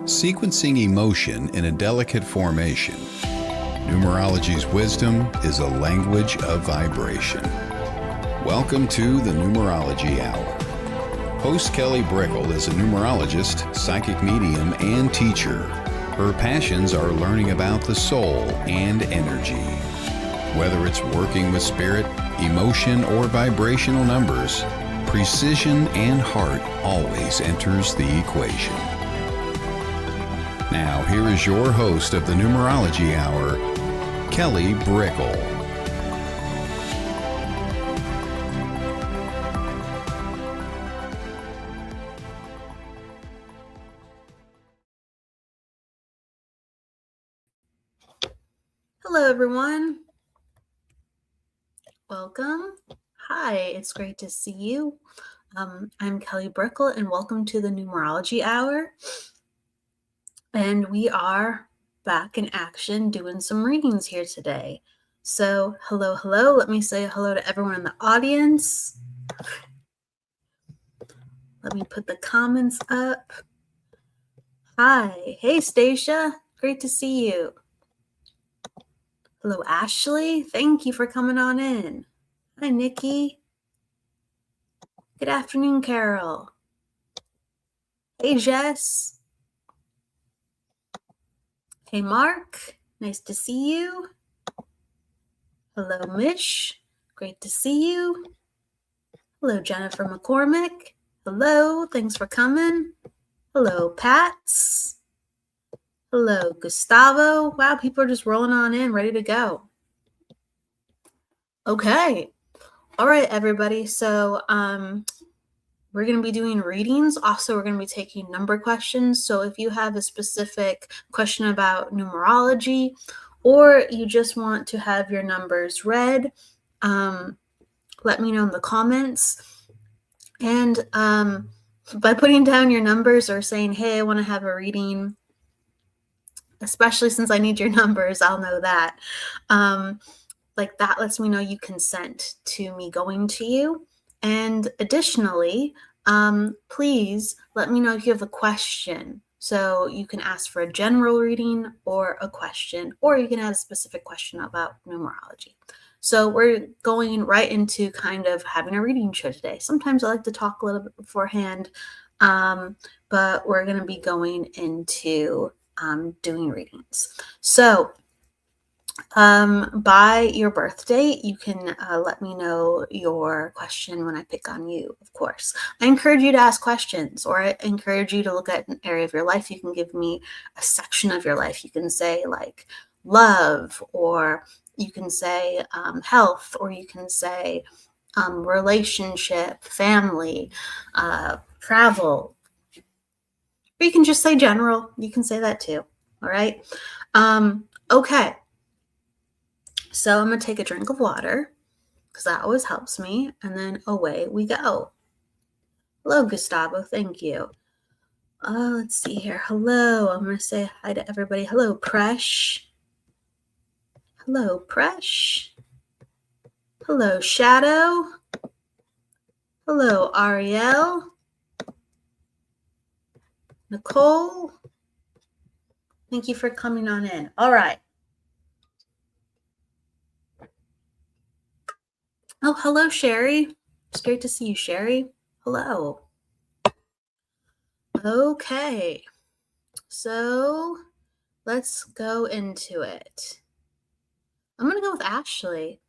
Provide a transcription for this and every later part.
sequencing emotion in a delicate formation. Numerology's wisdom is a language of vibration. Welcome to the Numerology Hour. Host Kelly Brickel is a numerologist, psychic medium, and teacher. Her passions are learning about the soul and energy. Whether it's working with spirit, emotion, or vibrational numbers, precision and heart always enters the equation. Now, here is your host of the Numerology Hour, Kelly Brickel. Hello, everyone. Welcome. Hi, it's great to see you. I'm Kelly Brickel, and welcome to the Numerology Hour. And we are back in action doing some readings here today. So, hello. Let me say hello to everyone in the audience. Let me put the comments up. Hi. Hey, Stacia. Great to see you. Hello, Ashley. Thank you for coming on in. Hi, Nikki. Good afternoon, Carol. Hey, Jess. Hey, Mark. Nice to see you. Hello, Mish. Great to see you. Hello, Jennifer McCormick. Hello. Thanks for coming. Hello, Pats. Hello, Gustavo. Wow, people are just rolling on in, ready to go. Okay. All right, everybody. So, we're going to be doing readings. Also, we're going to be taking number questions. So if you have a specific question about numerology, or you just want to have your numbers read, let me know in the comments. And by putting down your numbers or saying, hey, I want to have a reading, especially since I need your numbers, I'll know that. Like that lets me know you consent to me going to you. And additionally, please let me know if you have a question. So you can ask for a general reading or a question, or you can add a specific question about numerology. So we're going right into kind of having a reading show today. Sometimes I like to talk a little bit beforehand, but we're going to be going into doing readings. So by your birth date, you can let me know your question when I pick on you, of course. I encourage you to ask questions, or I encourage you to look at an area of your life. You can give me a section of your life. You can say like love, or you can say health, or you can say relationship, family, travel, or you can just say general. You can say that too. All right. Okay. So I'm going to take a drink of water because that always helps me. And then away we go. Hello, Gustavo. Thank you. Let's see here. Hello. I'm going to say hi to everybody. Hello, Presh. Hello, Presh. Hello, Shadow. Hello, Ariel. Nicole. Thank you for coming on in. All right. Oh, hello, Sherry. It's great to see you, Sherry. Hello. Okay. So let's go into it. I'm going to go with Ashley.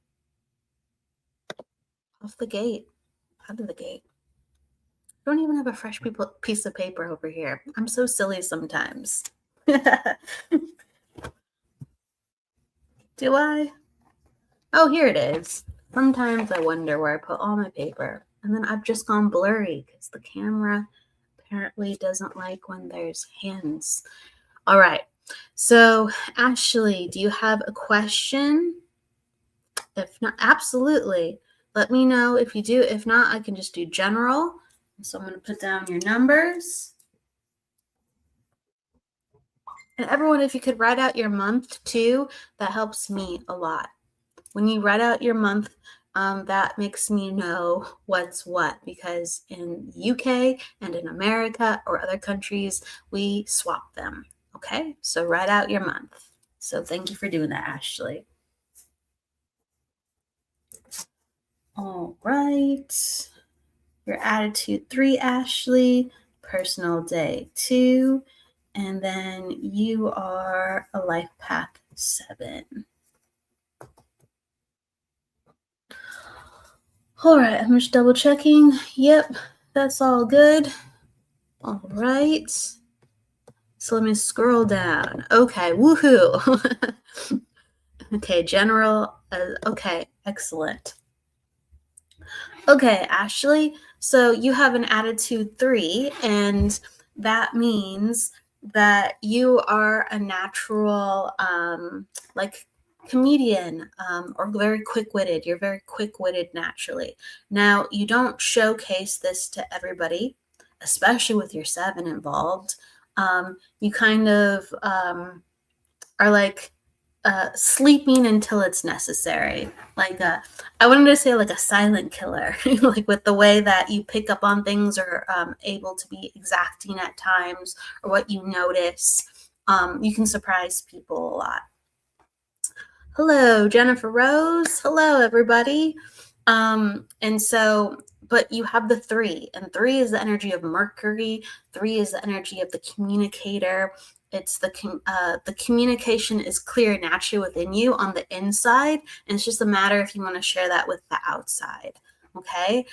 Off the gate. Out of the gate. I don't even have a fresh piece of paper over here. I'm so silly sometimes. Do I? Oh, here it is. Sometimes I wonder where I put all my paper. And then I've just gone blurry because the camera apparently doesn't like when there's hands. All right. So, Ashley, do you have a question? If not, absolutely. Let me know if you do. If not, I can just do general. So I'm going to put down your numbers. And everyone, if you could write out your month too, that helps me a lot. When you write out your month, that makes me know what's what, because in UK and in America or other countries, we swap them. Okay, so write out your month. So thank you for doing that, Ashley. All right. Your attitude 3, Ashley. Personal day 2. And then you are a life path 7. All right, I'm just double checking. Yep, that's all good. All right. So let me scroll down. Okay, woohoo. Okay, general. Okay, excellent. Okay, Ashley. So you have an attitude 3, and that means that you are a natural, like comedian, or very quick-witted. You're very quick-witted naturally. Now, you don't showcase this to everybody, especially with your 7 involved. You kind of are like sleeping until it's necessary. Like I wanted to say like a silent killer, like with the way that you pick up on things, or able to be exacting at times, or what you notice. You can surprise people a lot. Hello, Jennifer Rose. Hello, everybody. And so, but you have the 3, and 3 is the energy of Mercury. 3 is the energy of the communicator. It's the communication is clear naturally within you on the inside, and it's just a matter if you want to share that with the outside. Okay.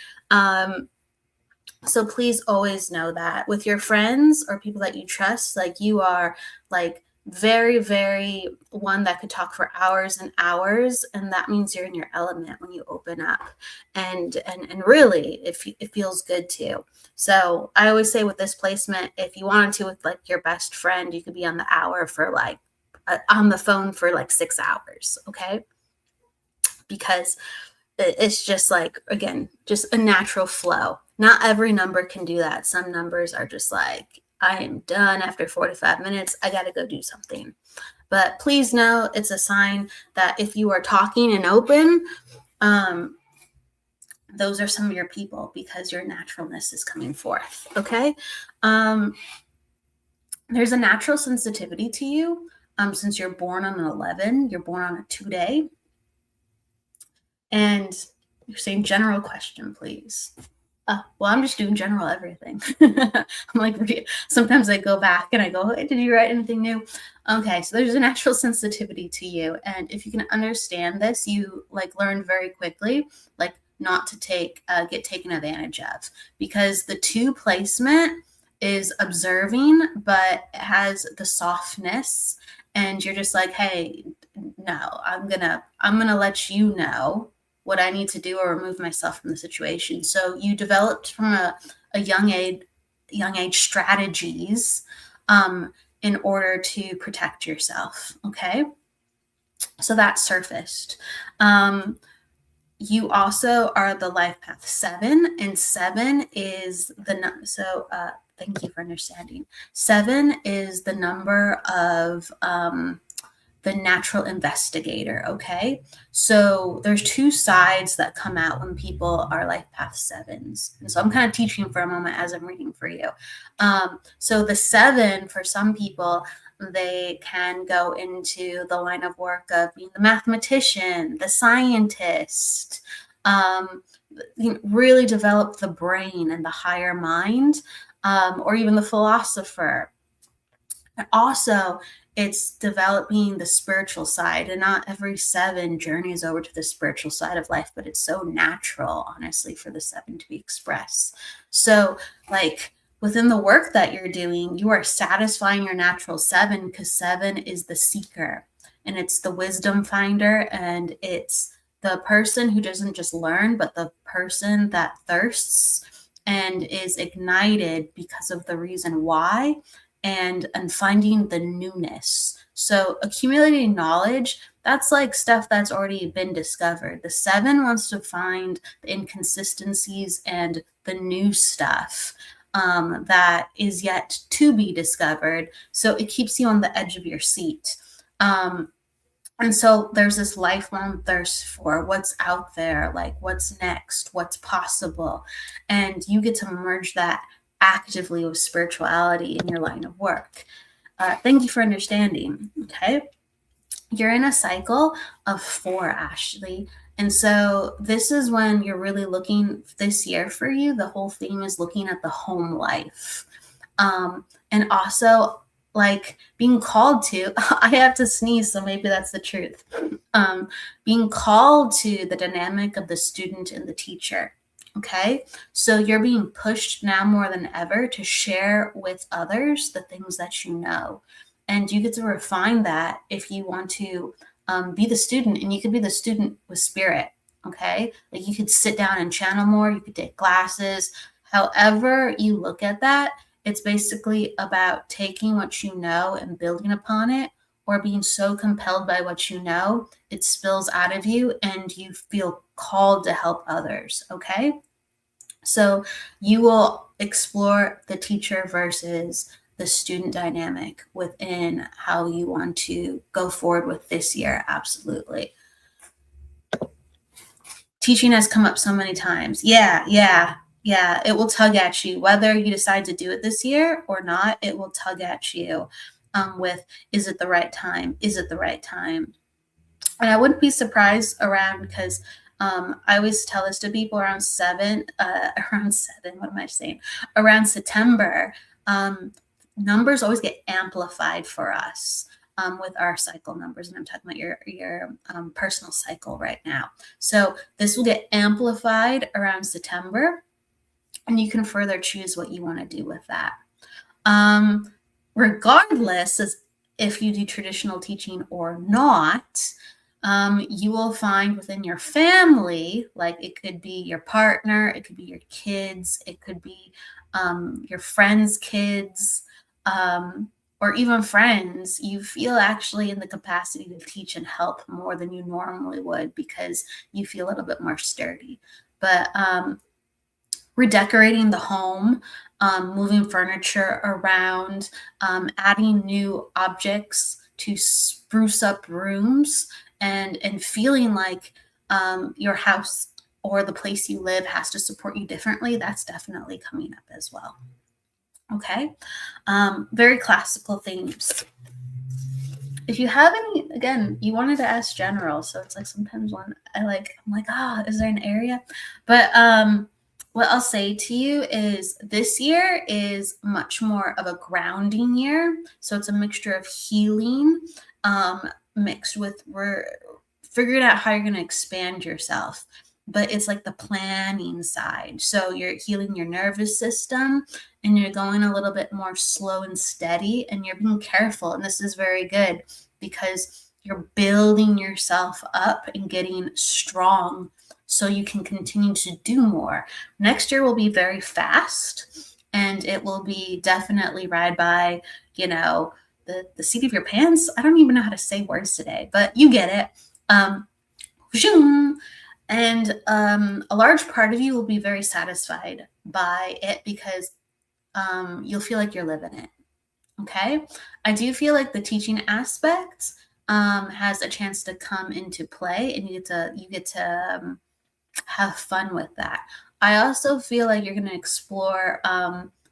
So please always know that with your friends or people that you trust, like you are like very, very one that could talk for hours and hours, and that means you're in your element when you open up, and really it feels good too. So I always say with this placement, if you wanted to with like your best friend, you could be on the hour for like on the phone for like 6 hours, okay? Because it's just like, again, just a natural flow. Not every number can do that. Some numbers are just like, I am done after 45 minutes. I got to go do something. But please know it's a sign that if you are talking and open, those are some of your people, because your naturalness is coming forth. Okay. There's a natural sensitivity to you. Since you're born on an 11, you're born on a 2 day. And you're saying general question, please. Well, I'm just doing general everything. I'm like, sometimes I go back and I go, hey, did you write anything new? Okay, so there's a natural sensitivity to you. And if you can understand this, you like learn very quickly, like not to get taken advantage of, because the 2 placement is observing, but it has the softness. And you're just like, hey, no, I'm gonna let you know what I need to do or remove myself from the situation. So you developed from a young age strategies in order to protect yourself. Okay. So that surfaced. You also are the life path 7, and 7 is thank you for understanding. 7 is the number of the natural investigator. Okay. So there's 2 sides that come out when people are life path 7s. And so I'm kind of teaching for a moment as I'm reading for you. So the 7, for some people, they can go into the line of work of being the mathematician, the scientist, really develop the brain and the higher mind, or even the philosopher. And also, it's developing the spiritual side, and not every 7 journeys over to the spiritual side of life, but it's so natural, honestly, for the 7 to be expressed. So like within the work that you're doing, you are satisfying your natural 7, because 7 is the seeker, and it's the wisdom finder, and it's the person who doesn't just learn, but the person that thirsts and is ignited because of the reason why, and finding the newness. So accumulating knowledge, that's like stuff that's already been discovered. The 7 wants to find the inconsistencies and the new stuff that is yet to be discovered. So it keeps you on the edge of your seat. And so there's this lifelong thirst for what's out there, like what's next, what's possible. And you get to merge that actively with spirituality in your line of work. Thank you for understanding. Okay. You're in a cycle of 4, Ashley. And so this is when you're really looking this year for you. The whole theme is looking at the home life. And also, like, being called to, I have to sneeze, so maybe that's the truth. Being called to the dynamic of the student and the teacher. Okay. So you're being pushed now more than ever to share with others the things that you know. And you get to refine that if you want to be the student, and you could be the student with spirit. Okay. Like, you could sit down and channel more. You could take classes. However you look at that, it's basically about taking what you know and building upon it, or being so compelled by what you know, it spills out of you and you feel called to help others. Okay. So you will explore the teacher versus the student dynamic within how you want to go forward with this year. Absolutely. Teaching has come up so many times. Yeah. It will tug at you, whether you decide to do it this year or not. It will tug at you with, is it the right time? Is it the right time? And I wouldn't be surprised around, because I always tell this to people around seven, what am I saying? Around September, numbers always get amplified for us with our cycle numbers. And I'm talking about your personal cycle right now. So this will get amplified around September, and you can further choose what you want to do with that. Regardless as if you do traditional teaching or not, you will find within your family, like, it could be your partner, it could be your kids, it could be your friends' kids, or even friends, you feel actually in the capacity to teach and help more than you normally would, because you feel a little bit more sturdy. But redecorating the home, moving furniture around, adding new objects to spruce up rooms, and feeling like your house or the place you live has to support you differently, that's definitely coming up as well. Okay. Very classical themes. If you have any, again, you wanted to ask general, so it's like sometimes when I'm like, is there an area? But what I'll say to you is this year is much more of a grounding year. So it's a mixture of healing mixed with figuring out how you're going to expand yourself. But it's like the planning side. So you're healing your nervous system, and you're going a little bit more slow and steady, and you're being careful. And this is very good, because you're building yourself up and getting strong so you can continue to do more. Next year will be very fast, and it will be definitely ride by, the seat of your pants. I don't even know how to say words today, but you get it. And a large part of you will be very satisfied by it, because you'll feel like you're living it. Okay. I do feel like the teaching aspect has a chance to come into play, and you get to have fun with that. I also feel like you're going to explore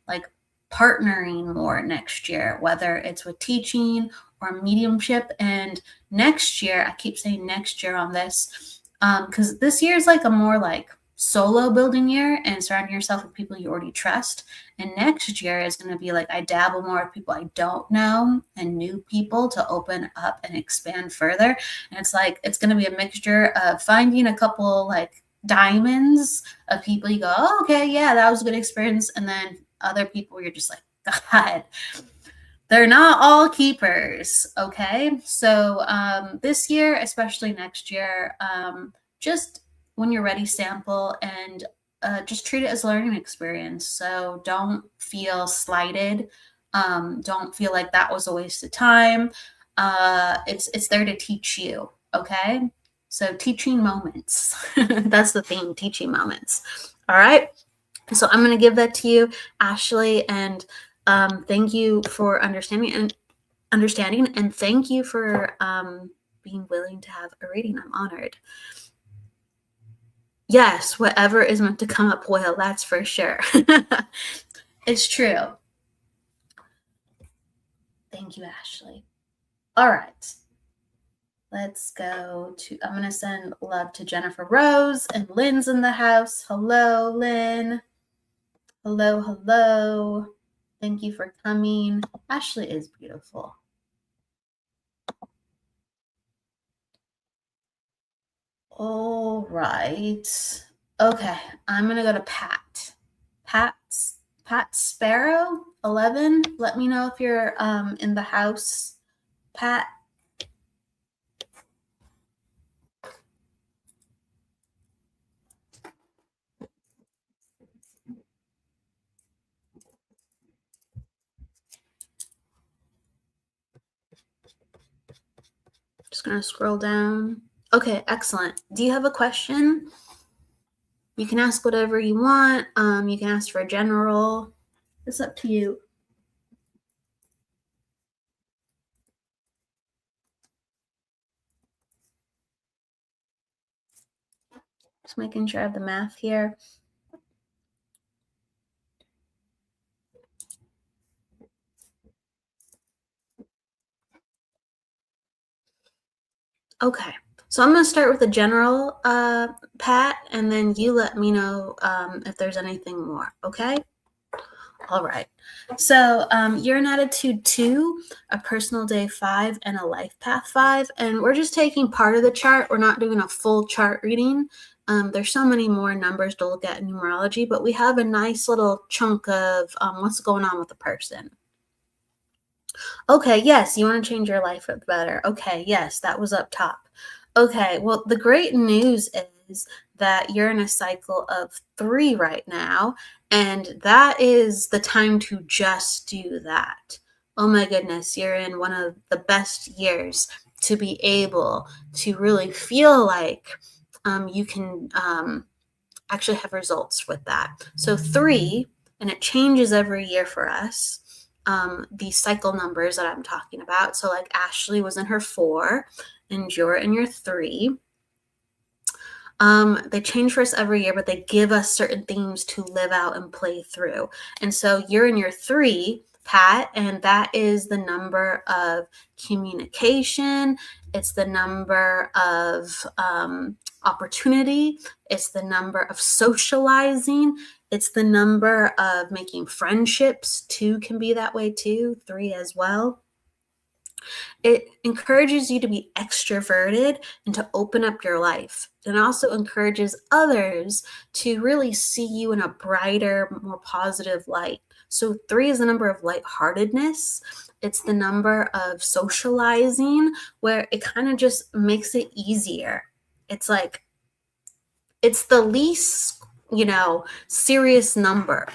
like partnering more next year, whether it's with teaching or mediumship. And next year, I keep saying next year on this, because this year is like a more like solo building year, and surrounding yourself with people you already trust. And next year is going to be like, I dabble more with people I don't know and new people to open up and expand further. And it's like, it's going to be a mixture of finding a couple like diamonds of people you go, oh, okay, yeah, that was a good experience. And then other people you're just like, God, they're not all keepers. Okay. So this year, especially next year, just when you're ready, sample, and just treat it as a learning experience. So don't feel slighted. Don't feel like that was a waste of time. It's there to teach you. Okay. So teaching moments. That's the theme, teaching moments. All right. So I'm going to give that to you, Ashley, and thank you for understanding, and thank you for being willing to have a reading. I'm honored. Yes, whatever is meant to come up will, that's for sure. It's true. Thank you, Ashley. All right. Let's go to, I'm going to send love to Jennifer Rose, and Lynn's in the house. Hello, Lynn. Hello, hello. Thank you for coming. Ashley is beautiful. All right. Okay, I'm going to go to Pat. Pat Sparrow, 11. Let me know if you're in the house, Pat. Just going to scroll down. Okay, excellent. Do you have a question? You can ask whatever you want. You can ask for a general. It's up to you. Just making sure I have the math here. Okay, so I'm going to start with the general, Pat, and then you let me know if there's anything more, okay? All right, so you're in attitude 2, a personal day 5, and a life path 5, and we're just taking part of the chart. We're not doing a full chart reading. There's so many more numbers to look at in numerology, but we have a nice little chunk of what's going on with the person. Okay, yes, you want to change your life for the better. Okay, yes, that was up top. Okay, well, the great news is that you're in a cycle of 3 right now, and that is the time to just do that. Oh my goodness, you're in one of the best years to be able to really feel like you can actually have results with that. So 3, and it changes every year for us. These cycle numbers that I'm talking about. So like Ashley was in her 4 and you're in your 3. They change for us every year, but they give us certain themes to live out and play through. And so you're in your 3, Pat, and that is the number of communication. It's the number of opportunity. It's the number of socializing. It's the number of making friendships. 2 can be that way too, 3 as well. It encourages you to be extroverted and to open up your life. And also encourages others to really see you in a brighter, more positive light. So 3 is the number of lightheartedness. It's the number of socializing, where it kind of just makes it easier. It's like, it's the least, serious number.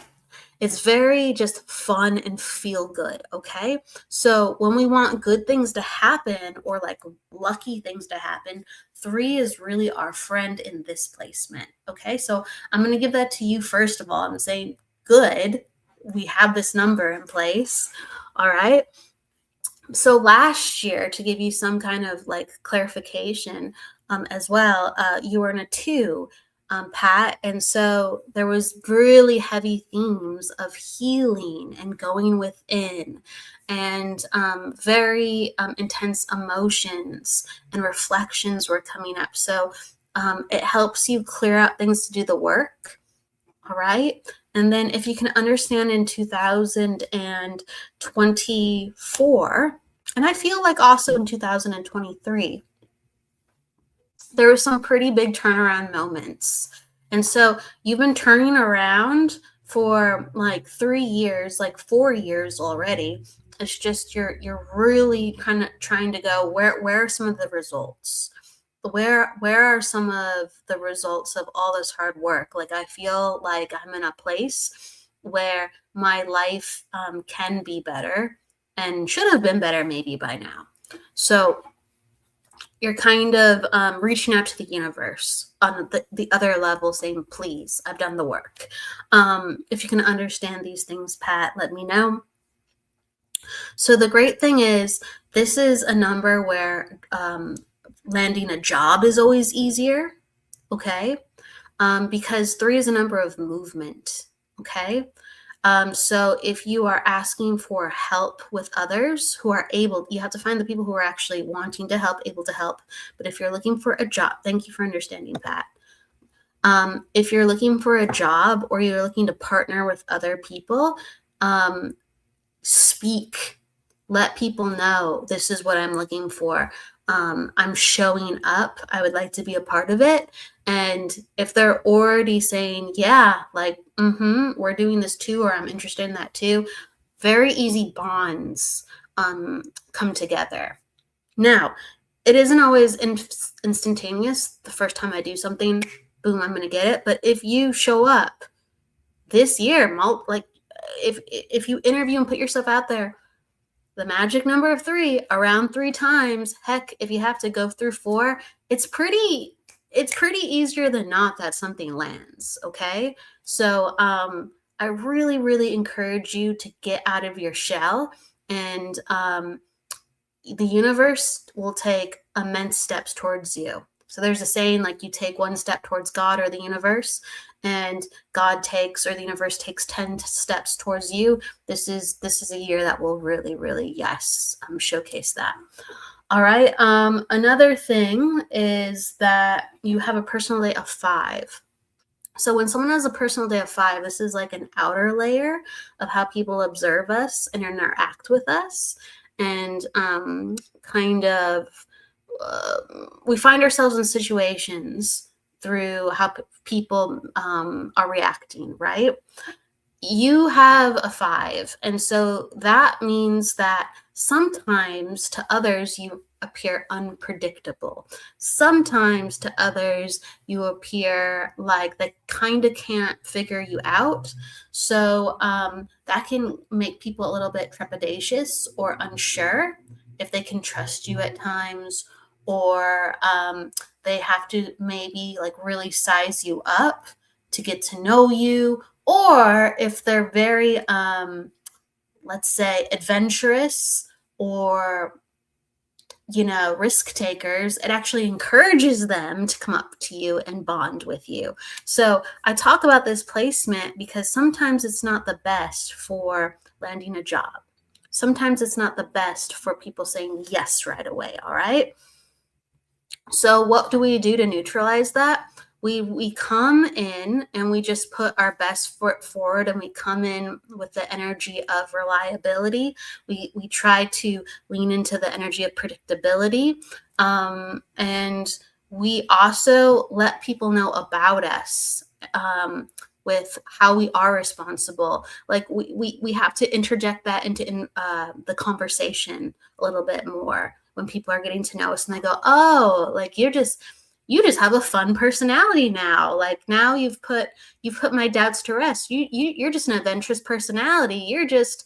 It's very just fun and feel good, okay? So when we want good things to happen, or like lucky things to happen, 3 is really our friend in this placement, okay? So I'm going to give that to you first of all. I'm saying, good, we have this number in place, all right? So last year, to give you some kind of like clarification as well, you were in a 2, Pat. And so there was really heavy themes of healing and going within, and very intense emotions and reflections were coming up. So it helps you clear out things to do the work. All right. And then if you can understand in 2024, and I feel like also in 2023, there were some pretty big turnaround moments. And so you've been turning around for like 3 years, like 4 years already. It's just you're really kind of trying to go, where are some of the results? Where are some of the results of all this hard work? Like, I feel like I'm in a place where my life can be better and should have been better maybe by now. So you're kind of reaching out to the universe on the other level, saying, please, I've done the work. If you can understand these things, Pat, let me know. So the great thing is, this is a number where landing a job is always easier, okay? Because 3 is a number of movement, okay? So if you are asking for help with others who are able, you have to find the people who are actually wanting to help, able to help. But if you're looking for a job, thank you for understanding that. If you're looking for a job or you're looking to partner with other people, speak. Let people know this is what I'm looking for. I'm showing up. I would like to be a part of it. And if they're already saying, yeah, like, we're doing this too, or I'm interested in that too, very easy bonds come together. Now, it isn't always instantaneous. The first time I do something, boom, I'm going to get it. But if you show up this year, like if you interview and put yourself out there, the magic number of 3, around 3 times, heck, if you have to go through 4, it's pretty easier than not that something lands, okay? So I really, really encourage you to get out of your shell, and the universe will take immense steps towards you. So there's a saying, like, you take 1 step towards God or the universe, and God takes, or the universe takes 10 steps towards you. This is a year that will really, really, yes, showcase that. All right. Another thing is that you have a personal day of 5. So when someone has a personal day of 5, this is like an outer layer of how people observe us and interact with us. And kind of we find ourselves in situations through how people are reacting, right? You have a 5, and so that means that sometimes to others you appear unpredictable. Sometimes to others you appear like they kind of can't figure you out. So that can make people a little bit trepidatious or unsure if they can trust you at times, or they have to maybe like really size you up to get to know you. Or if they're very, let's say, adventurous or, risk takers, it actually encourages them to come up to you and bond with you. So I talk about this placement because sometimes it's not the best for landing a job. Sometimes it's not the best for people saying yes right away, all right? So what do we do to neutralize that? We come in and we just put our best foot forward, and we come in with the energy of reliability. We try to lean into the energy of predictability, and we also let people know about us with how we are responsible. Like we have to interject that into the conversation a little bit more when people are getting to know us, and they go, oh, like you just have a fun personality now. Like now you've put my doubts to rest. You're just an adventurous personality. You're just,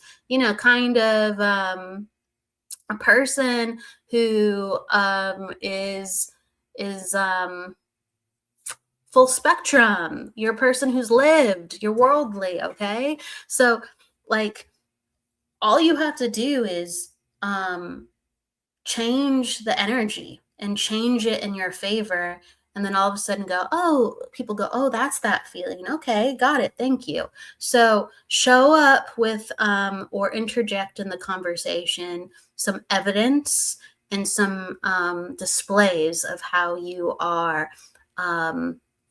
kind of a person who is full spectrum. You're a person who's lived, you're worldly, okay? So like all you have to do is change the energy and change it in your favor, and then all of a sudden people go, oh, that's that feeling. Okay, got it. Thank you. So show up with or interject in the conversation some evidence and some displays of how you are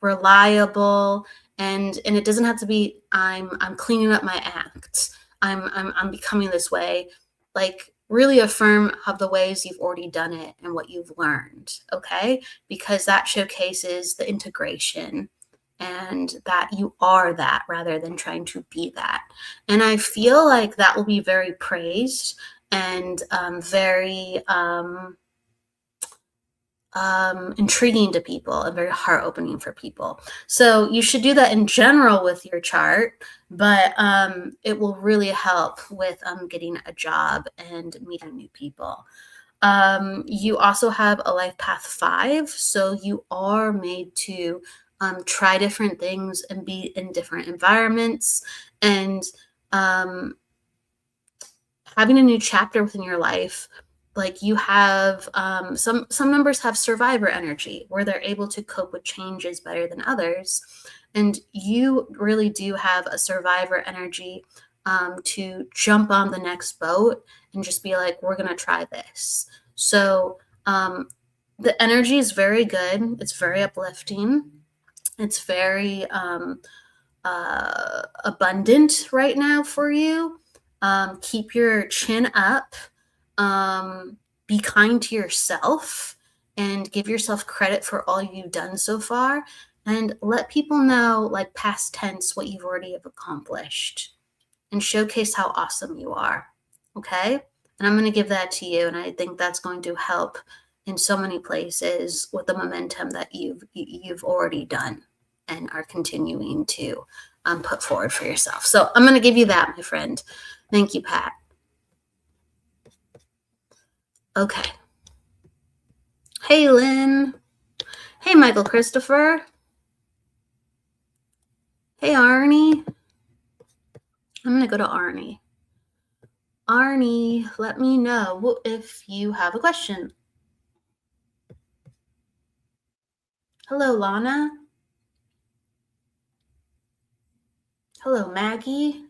reliable, and it doesn't have to be I'm cleaning up my act. I'm becoming this way. Like really affirm of the ways you've already done it and what you've learned, okay? Because that showcases the integration and that you are that rather than trying to be that. And I feel like that will be very praised and very intriguing to people and very heart-opening for people. So you should do that in general with your chart, but it will really help with getting a job and meeting new people. You also have a life path 5, so you are made to try different things and be in different environments, and having a new chapter within your life like you have some numbers have survivor energy where they're able to cope with changes better than others, and you really do have a survivor energy to jump on the next boat and just be like, we're gonna try this. So the energy is very good. It's very uplifting. It's very abundant right now for you. Keep your chin up. Be kind to yourself and give yourself credit for all you've done so far, and let people know, like past tense, what you've already have accomplished, and showcase how awesome you are. Okay? And I'm going to give that to you, and I think that's going to help in so many places with the momentum that you've already done and are continuing to put forward for yourself. So I'm going to give you that, my friend. Thank you, Pat. Okay. Hey, Lynn. Hey, Michael Christopher. Hey, Arnie. I'm going to go to Arnie. Arnie, let me know if you have a question. Hello, Lana. Hello, Maggie.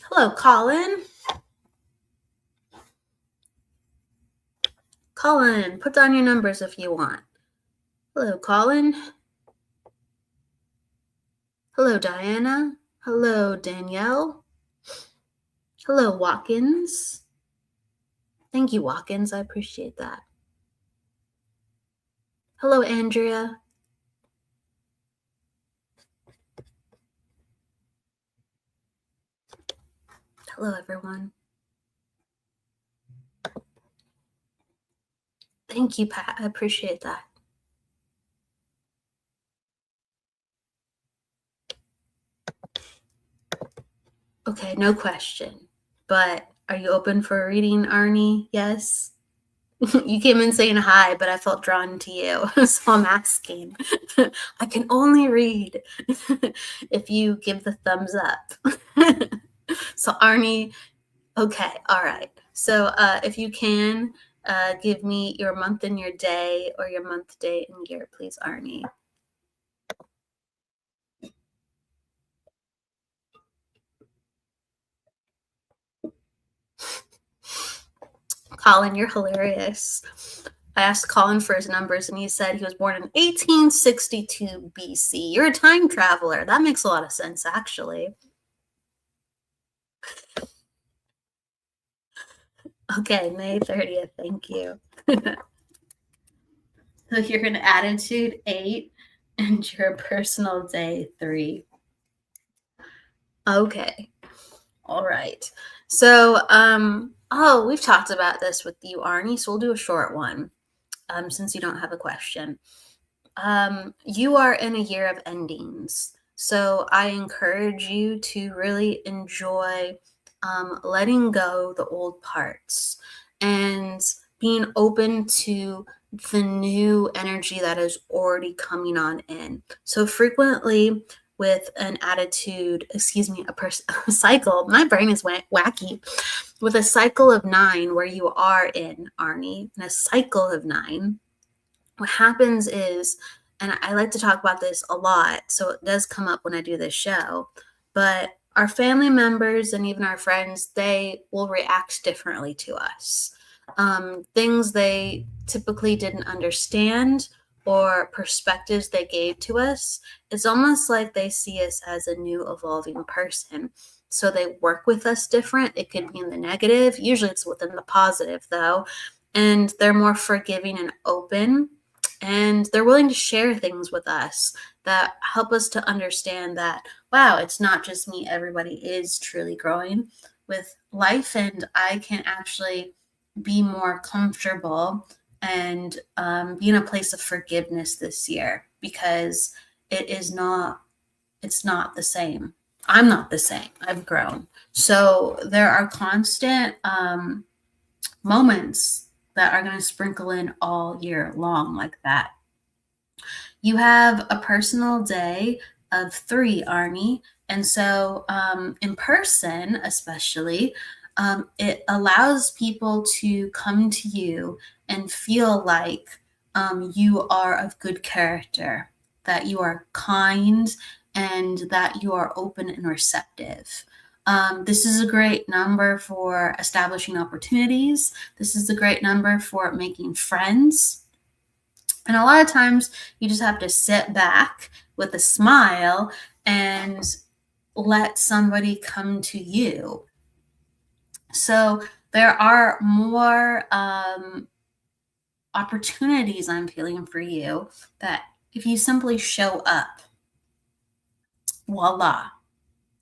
Hello, Colin. Colin, put down your numbers if you want. Hello, Colin. Hello, Diana. Hello, Danielle. Hello, Watkins. Thank you, Watkins. I appreciate that. Hello, Andrea. Hello, everyone. Thank you, Pat. I appreciate that. Okay, no question. But are you open for a reading, Arnie? Yes? You came in saying hi, but I felt drawn to you, so I'm asking. I can only read if you give the thumbs up. So Arnie, okay, all right. So if you can, give me your month and your day, or your month, day, and year, please, Arnie. Colin, you're hilarious. I asked Colin for his numbers, and he said he was born in 1862 BC. You're a time traveler. That makes a lot of sense, actually. Okay, May 30th. Thank you. So you're an attitude 8, and you're a personal day 3. Okay. All right. So, we've talked about this with you, Arnie, so we'll do a short one, since you don't have a question. You are in a year of endings. So I encourage you to really enjoy letting go the old parts and being open to the new energy that is already coming on in. So frequently with an attitude, a cycle, my brain is wacky, with a cycle of 9 where you are in, Arnie, in a cycle of 9, what happens is, and I like to talk about this a lot, so it does come up when I do this show, but our family members and even our friends, they will react differently to us. Things they typically didn't understand or perspectives they gave to us, it's almost like they see us as a new evolving person. So they work with us different. It could be in the negative. Usually it's within the positive, though. And they're more forgiving and open. And they're willing to share things with us that help us to understand that, wow, it's not just me. Everybody is truly growing with life, and I can actually be more comfortable and be in a place of forgiveness this year, because it's not the same. I'm not the same. I've grown. So there are constant moments that are going to sprinkle in all year long like that. You have a personal day of 3, Arnie. And so in person, especially, It allows people to come to you and feel like you are of good character, that you are kind, and that you are open and receptive. This is a great number for establishing opportunities. This is a great number for making friends. And a lot of times you just have to sit back with a smile and let somebody come to you. So there are more opportunities I'm feeling for you that if you simply show up, voila,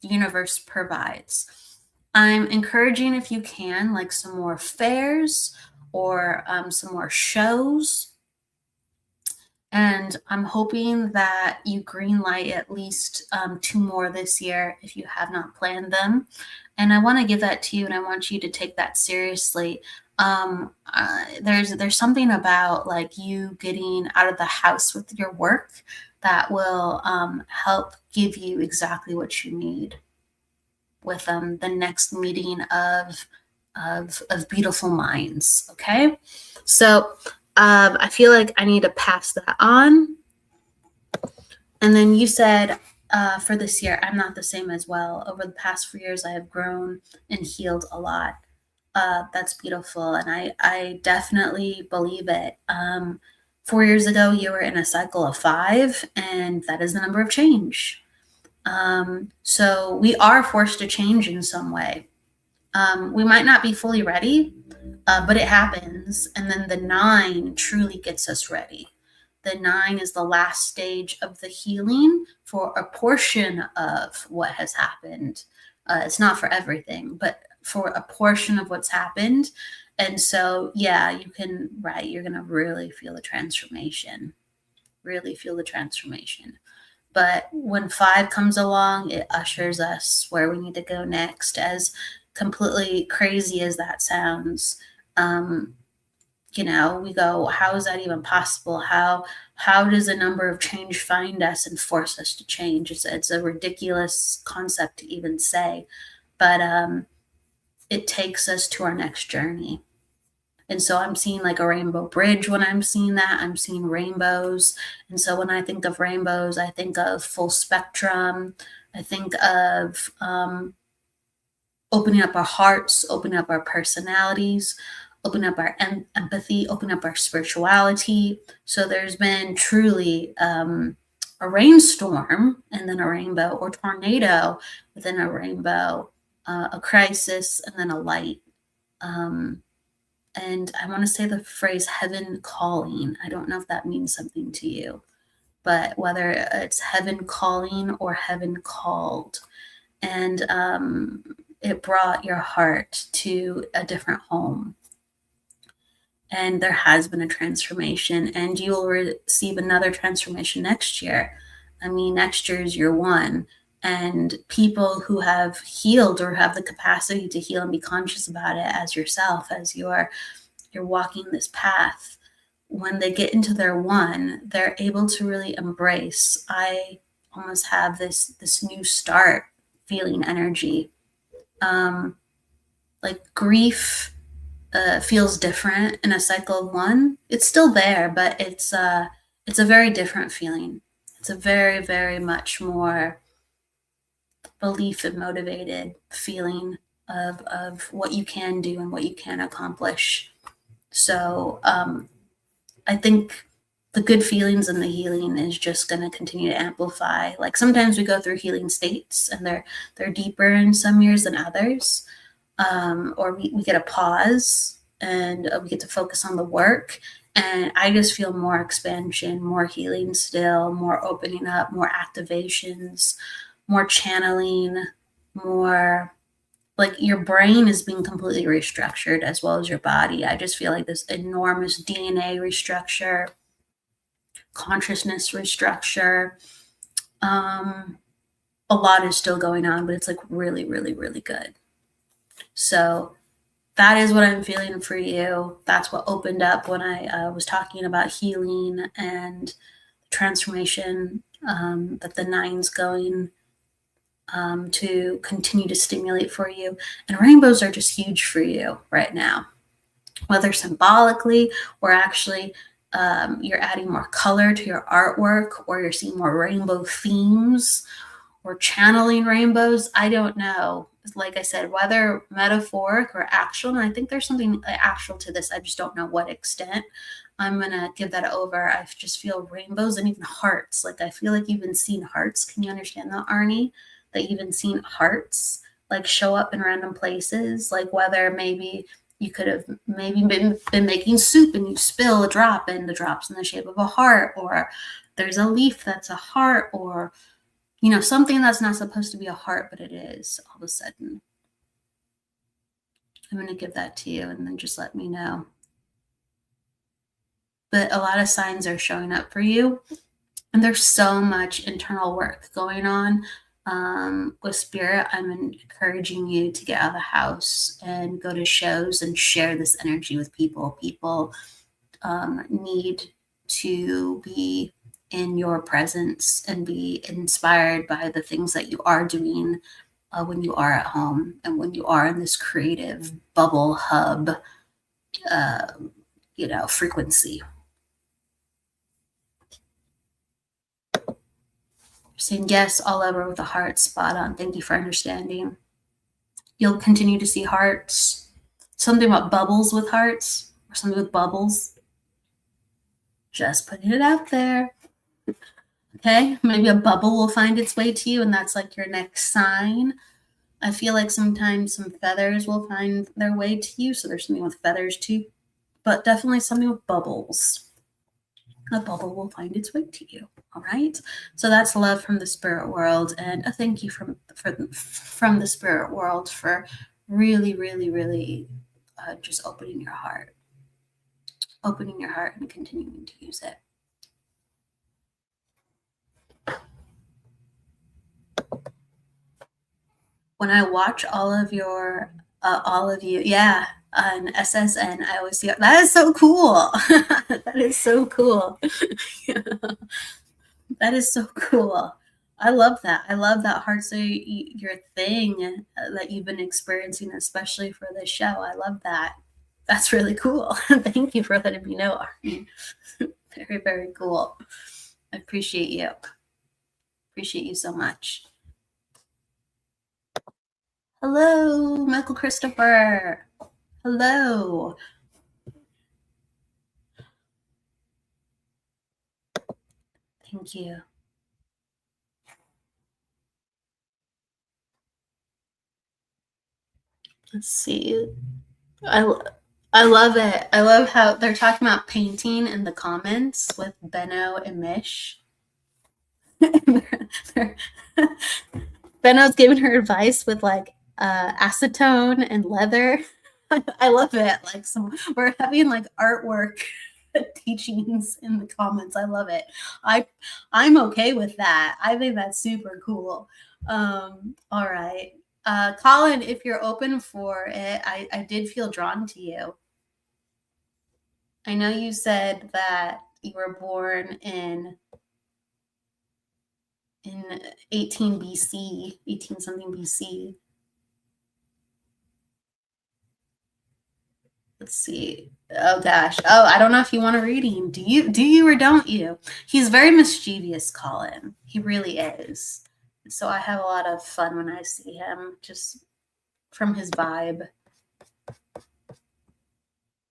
the universe provides. I'm encouraging, if you can, like some more fairs or some more shows. And I'm hoping that you greenlight at least 2 more this year if you have not planned them. And I want to give that to you, and I want you to take that seriously. There's something about like you getting out of the house with your work that will help give you exactly what you need with the next meeting of beautiful minds. Okay, so I feel like I need to pass that on. And then you said for this year, I'm not the same as well. Over the past 4 years, I have grown and healed a lot. That's beautiful. And I definitely believe it. 4 years ago, you were in a cycle of 5, and that is the number of change. So we are forced to change in some way. We might not be fully ready, but it happens. And then the 9 truly gets us ready. The 9 is the last stage of the healing for a portion of what has happened. It's not for everything, but for a portion of what's happened. And so, yeah, you can, right, you're going to really feel the transformation, really feel the transformation. But when 5 comes along, it ushers us where we need to go next. As completely crazy as that sounds, we go, how is that even possible? How does a number of change find us and force us to change? It's a ridiculous concept to even say, but it takes us to our next journey. And so I'm seeing like a rainbow bridge when I'm seeing that. I'm seeing rainbows. And so when I think of rainbows, I think of full spectrum. I think of opening up our hearts, opening up our personalities, open up our empathy, open up our spirituality. So there's been truly a rainstorm and then a rainbow, or tornado within a rainbow, a crisis and then a light. And I want to say the phrase heaven calling. I don't know if that means something to you, but whether it's heaven calling or heaven called. And it brought your heart to a different home. And there has been a transformation, and you will receive another transformation next year. I mean, next year is year 1, and people who have healed or have the capacity to heal and be conscious about it as yourself, as you're walking this path, when they get into their 1, they're able to really embrace. I almost have this new start feeling energy. Like grief feels different in a cycle of 1. It's still there, but it's a very different feeling. It's a very, very much more belief and motivated feeling of what you can do and what you can accomplish. So I think the good feelings and the healing is just going to continue to amplify. Like sometimes we go through healing states, and they're deeper in some years than others. Or we get a pause, and we get to focus on the work. And I just feel more expansion, more healing still, more opening up, more activations, more channeling, more like your brain is being completely restructured as well as your body. I just feel like this enormous DNA restructure, consciousness restructure. A lot is still going on, but it's like really, really, really good. So that is what I'm feeling for you. That's what opened up when I was talking about healing and transformation that the 9's going. to continue to stimulate for you. And rainbows are just huge for you right now, whether symbolically or actually you're adding more color to your artwork, or you're seeing more rainbow themes, or channeling rainbows. I don't know. Like I said, whether metaphoric or actual, and I think there's something actual to this. I just don't know what extent. I'm going to give that over. I just feel rainbows and even hearts. Like I feel like you've been seeing hearts. Can you understand that, Arnie? That you've been seeing hearts like show up in random places, like whether maybe you could have maybe been making soup and you spill a drop and the drop's in the shape of a heart, or there's a leaf that's a heart, or something that's not supposed to be a heart, but it is all of a sudden. I'm going to give that to you and then just let me know. But a lot of signs are showing up for you, and there's so much internal work going on. With Spirit, I'm encouraging you to get out of the house and go to shows and share this energy with people. People need to be in your presence and be inspired by the things that you are doing when you are at home and when you are in this creative bubble hub, frequency. Saying yes all over with a heart. Spot on. Thank you for understanding. You'll continue to see hearts. Something about bubbles with hearts, or something with bubbles. Just putting it out there. Okay, maybe a bubble will find its way to you, and that's like your next sign. I feel like sometimes some feathers will find their way to you, so there's something with feathers too, but definitely something with bubbles. A bubble will find its way to you. All right. So that's love from the spirit world, and a thank you from the spirit world for really, really, really just opening your heart and continuing to use it. When I watch all of you, on SSN, I always see that is so cool. That is so cool. That is so cool. I love that. I love that hearts are your thing that you've been experiencing, especially for this show. I love that. That's really cool. Thank you for letting me know, Arnie. Very, very cool. I appreciate you. Appreciate you so much. Hello, Michael Christopher. Hello. Thank you. Let's see. I love it. I love how they're talking about painting in the comments with Benno and Mish. Benno's giving her advice with like acetone and leather. I love it. Like we're having like artwork teachings in the comments. I love it. I'm okay with that. I think that's super cool. All right. Colin, if you're open for it, I did feel drawn to you. I know you said that you were born in 18 BC, 18 something BC. Let's see. Oh gosh. Oh, I don't know if you want a reading. Do you or don't you? He's very mischievous, Colin. He really is. So I have a lot of fun when I see him, just from his vibe.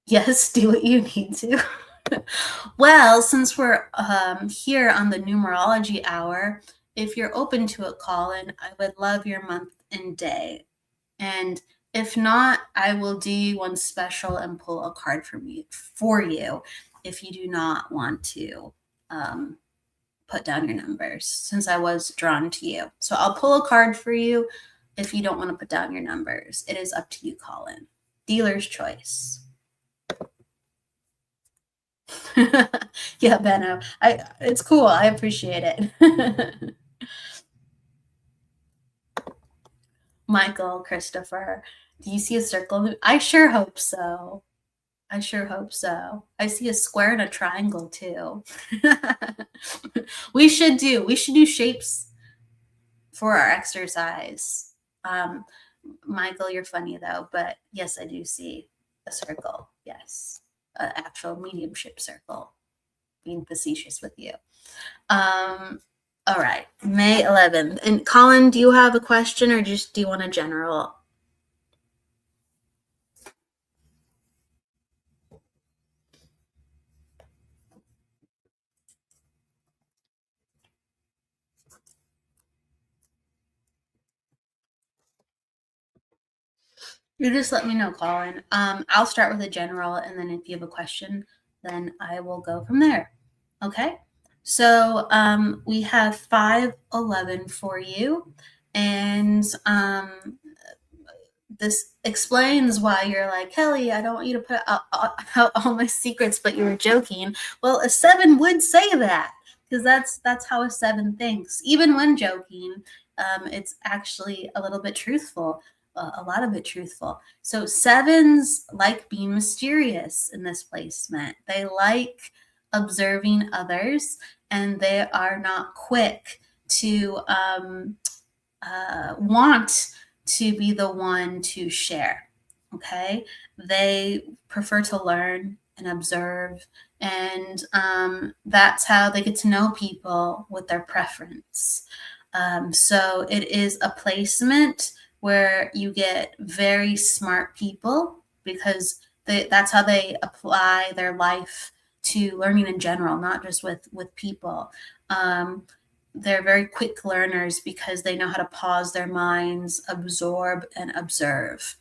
Yes, do what you need to. Well, since we're here on the Numerology Hour, if you're open to it, Colin, I would love your month and day. And if not, I will do one special and pull a card for you if you do not want to put down your numbers, since I was drawn to you. So I'll pull a card for you if you don't want to put down your numbers. It is up to you, Colin. Dealer's choice. Yeah, Benno. It's cool. I appreciate it. Michael, Christopher, do you see a circle? I sure hope so. I sure hope so. I see a square and a triangle too. We should do shapes for our exercise. Michael, you're funny though, but yes, I do see a circle. Yes, an actual mediumship circle. Being facetious with you. All right, May 11th. And Colin, do you have a question or just do you want a general? You just let me know, Colin. I'll start with a general, and then if you have a question, then I will go from there. Okay. So we have 511 for you, and this explains why you're like, Kelly, I don't want you to put out all my secrets, but you were joking. Well, a 7 would say that, because that's how a 7 thinks. Even when joking, it's actually a little bit truthful, a lot of it truthful. So 7s like being mysterious in this placement. They like observing others, and they are not quick to want to be the one to share. Okay, they prefer to learn and observe, and that's how they get to know people with their preference. So it is a placement where you get very smart people, because that's how they apply their life to learning in general, not just with people. They're very quick learners because they know how to pause their minds, absorb, and observe.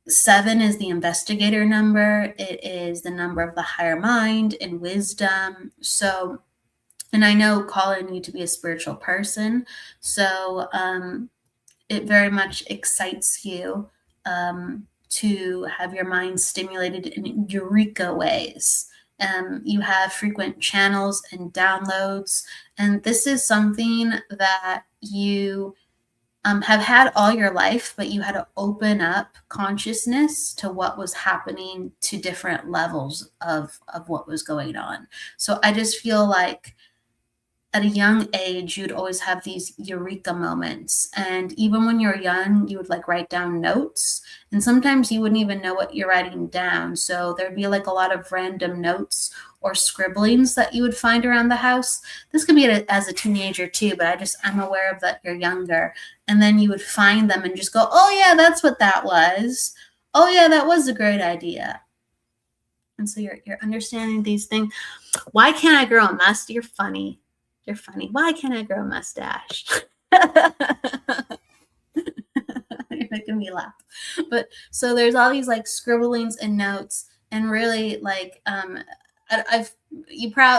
7 is the investigator number. It is the number of the higher mind and wisdom. So, and I know, Colin, you to be a spiritual person. So it very much excites you to have your mind stimulated in eureka ways. You have frequent channels and downloads, and this is something that you have had all your life, but you had to open up consciousness to what was happening to different levels of what was going on. So I just feel like at a young age, you'd always have these eureka moments. And even when you're young, you would like write down notes. And sometimes you wouldn't even know what you're writing down. So there'd be like a lot of random notes or scribblings that you would find around the house. This could be as a teenager too, but I'm aware of that you're younger. And then you would find them and just go, oh yeah, that's what that was. Oh yeah, that was a great idea. And so you're understanding these things. Why can't I grow a mustache? You're funny. You're funny. Why can't I grow a mustache? You're making me laugh. But so there's all these like scribblings and notes, and really like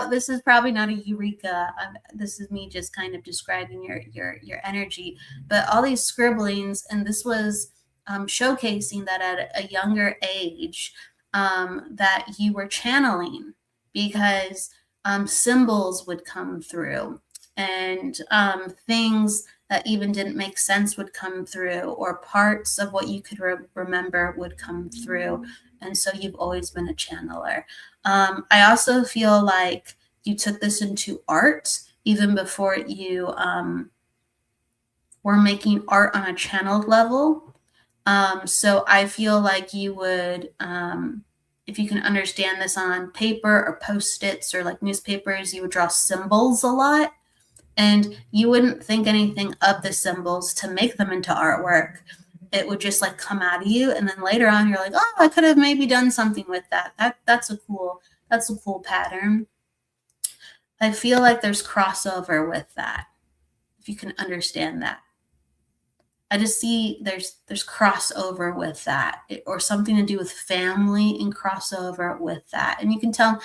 this is probably not a eureka. This is me just kind of describing your energy, but all these scribblings, and this was showcasing that at a younger age that you were channeling, because symbols would come through, and things that even didn't make sense would come through, or parts of what you could remember would come through. And so you've always been a channeler. I also feel like you took this into art even before you were making art on a channeled level. So I feel like you would, if you can understand this on paper or Post-its or like newspapers, you would draw symbols a lot, and you wouldn't think anything of the symbols to make them into artwork. It would just like come out of you, and then later on you're like, oh, I could have maybe done something with that. That's a cool pattern. I feel like there's crossover with that, if you can understand that. I just see there's crossover with that, or something to do with family and crossover with that. And you can tell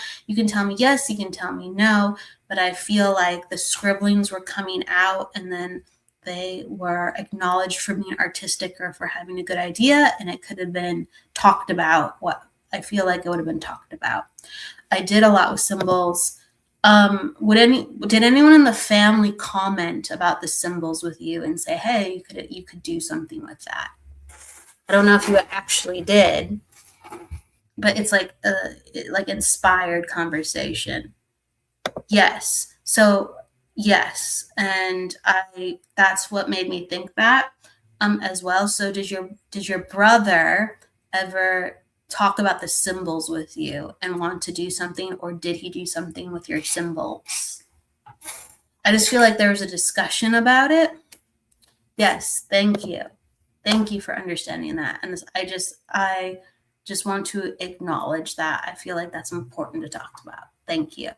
me yes, you can tell me no, but I feel like the scribblings were coming out, and then they were acknowledged for being artistic or for having a good idea, and it could have been talked about. What I feel like it would have been talked about. I did a lot with symbols. Did anyone in the family comment about the symbols with you and say, hey, you could do something with that? I don't know if you actually did, but it's like inspired conversation. Yes. So Yes, and that's what made me think that as well. So did your brother ever talk about the symbols with you and want to do something, or did he do something with your symbols? I just feel like there was a discussion about it. Yes, thank you. Thank you for understanding that. And I just want to acknowledge that. I feel like that's important to talk about. Thank you.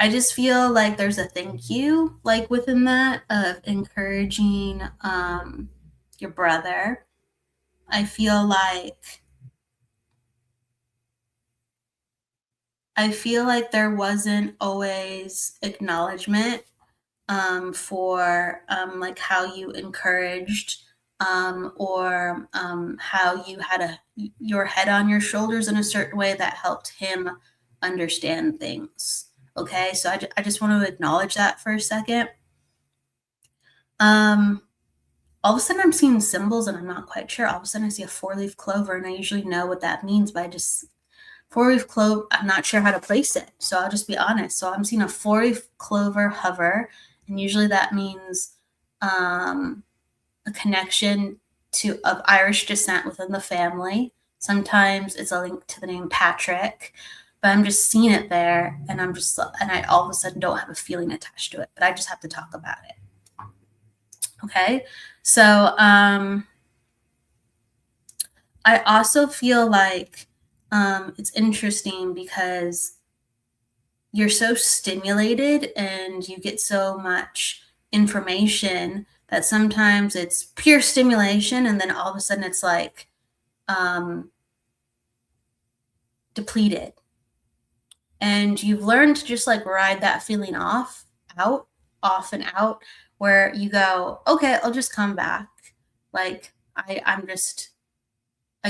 I just feel like there's a thank you, like within that, of encouraging your brother. I feel like there wasn't always acknowledgement for like how you encouraged or how you had your head on your shoulders in a certain way that helped him understand things. Okay, so I just want to acknowledge that for a second. All of a sudden I'm seeing symbols and I'm not quite sure. All of a sudden I see a 4-leaf clover, and I usually know what that means, but 4-leaf clover, I'm not sure how to place it. So I'll just be honest. So I'm seeing a 4-leaf clover hover, and usually that means a connection of Irish descent within the family. Sometimes it's a link to the name Patrick, but I'm just seeing it there, and I all of a sudden don't have a feeling attached to it, but I just have to talk about it. Okay, so I also feel like it's interesting because you're so stimulated and you get so much information that sometimes it's pure stimulation, and then all of a sudden it's like depleted. And you've learned to just like ride that feeling off and out, where you go, okay, I'll just come back. Like I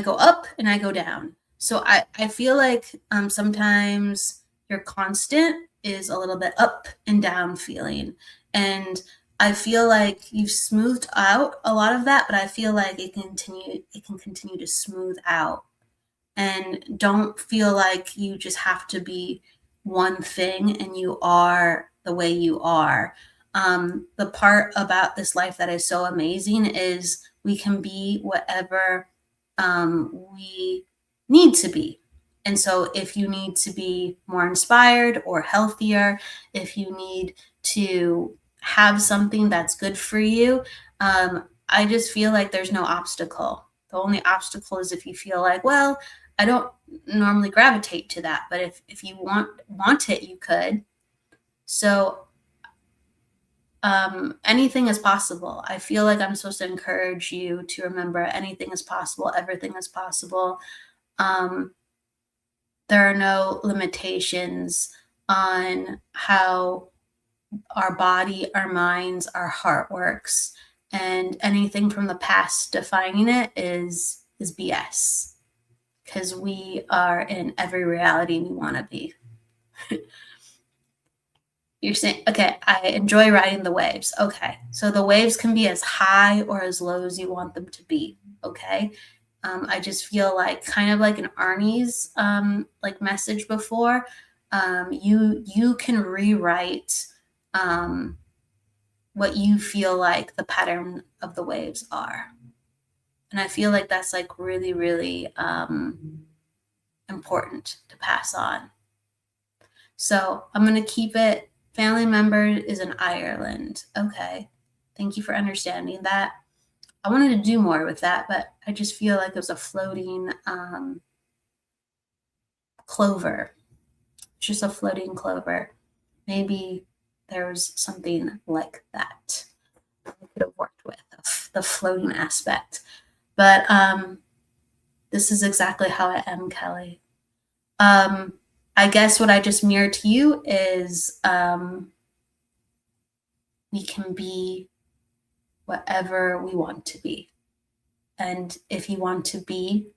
go up and I go down. So I feel like sometimes your constant is a little bit up and down feeling. And I feel like you've smoothed out a lot of that, but I feel like it can continue to smooth out. And don't feel like you just have to be one thing and you are the way you are. The part about this life that is so amazing is we can be whatever we need to be. And so if you need to be more inspired or healthier, if you need to have something that's good for you, I just feel like there's no obstacle. The only obstacle is if you feel like, well, I don't normally gravitate to that, but if you want it, you could. So anything is possible. I feel like I'm supposed to encourage you to remember anything is possible, everything is possible. There are no limitations on how our body, our minds, our heart works, and anything from the past defining it is BS, because we are in every reality we want to be. You're saying, okay, I enjoy riding the waves. Okay, so the waves can be as high or as low as you want them to be. Okay, I just feel like kind of like an Arnie's like message before. You can rewrite what you feel like the pattern of the waves are, and I feel like that's like really, really important to pass on. So I'm gonna keep it. Family member is in Ireland. Okay. Thank you for understanding that. I wanted to do more with that, but I just feel like it was a floating clover. Just a floating clover. Maybe there was something like that I could have worked with, the floating aspect. But this is exactly how I am, Kelly. I guess what I just mirrored to you is we can be whatever we want to be. And if you want to be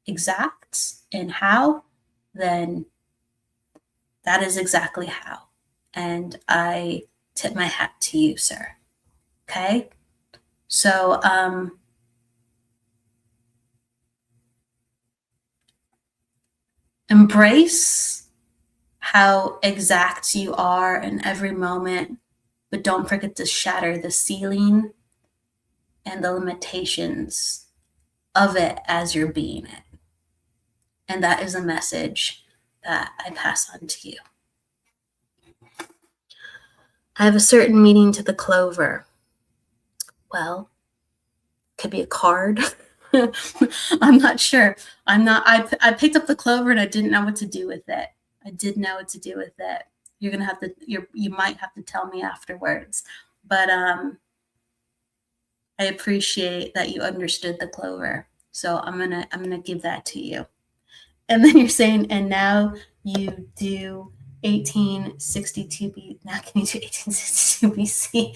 exact in how, then that is exactly how. And I tip my hat to you, sir. Okay? So Embrace how exact you are in every moment, but don't forget to shatter the ceiling and the limitations of it as you're being it. And that is a message that I pass on to you. I have a certain meaning to the clover. Well, it could be a card. I'm not sure. I picked up the clover and I didn't know what to do with it. I didn't know what to do with it. You're gonna have to. You might have to tell me afterwards. But I appreciate that you understood the clover. So I'm gonna give that to you. And then you're saying, and now you do 1862 B. Now can you do 1862 BC?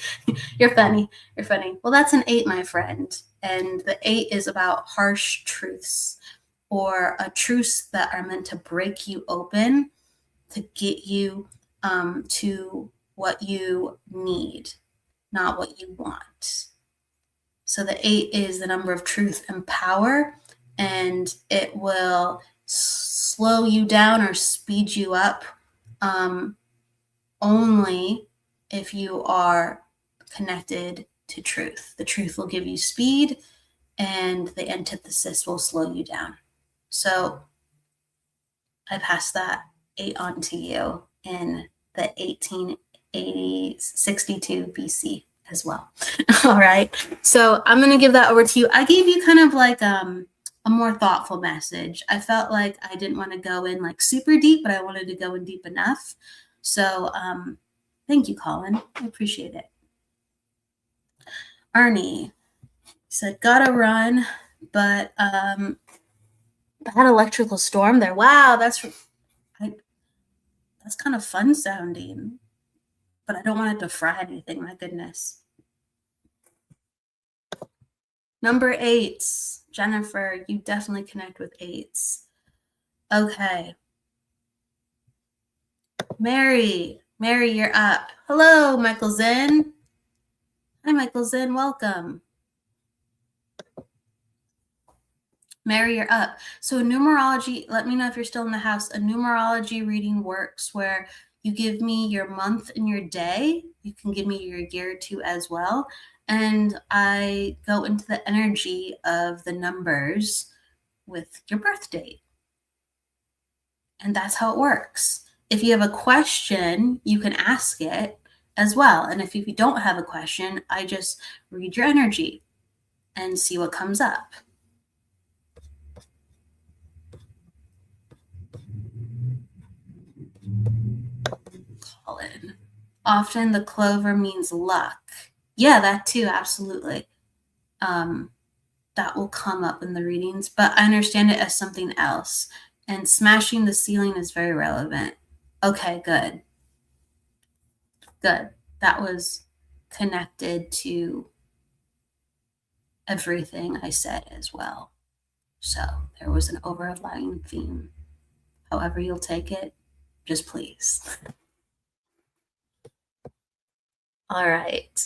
You're funny. You're funny. Well, that's an 8, my friend. And the 8 is about harsh truths, or truths that are meant to break you open to get you to what you need, not what you want. So the 8 is the number of truth and power, and it will slow you down or speed you up only if you are connected to truth. The truth will give you speed, and the antithesis will slow you down. So I pass that 8 on to you in the 1862 BC as well. All right. So I'm going to give that over to you. I gave you kind of like a more thoughtful message. I felt like I didn't want to go in like super deep, but I wanted to go in deep enough. So thank you, Colin. I appreciate it. Arnie said, gotta run, but bad electrical storm there. Wow, that's kind of fun sounding, but I don't want it to fry anything. My goodness. Number 8s. Jennifer, you definitely connect with 8s. Okay. Mary, you're up. Hello, Michael Zen. Hi, Michael Zen. Welcome. Mary, you're up. So numerology, let me know if you're still in the house. A numerology reading works where you give me your month and your day. You can give me your year too as well. And I go into the energy of the numbers with your birth date. And that's how it works. If you have a question, you can ask it as well. And if you don't have a question, I just read your energy and see what comes up. Colin. Often the clover means luck. Yeah, that too, absolutely. That will come up in the readings, but I understand it as something else. And smashing the ceiling is very relevant. Okay, good. Good. That was connected to everything I said as well. So there was an overlying theme. However you'll take it, just please. All right.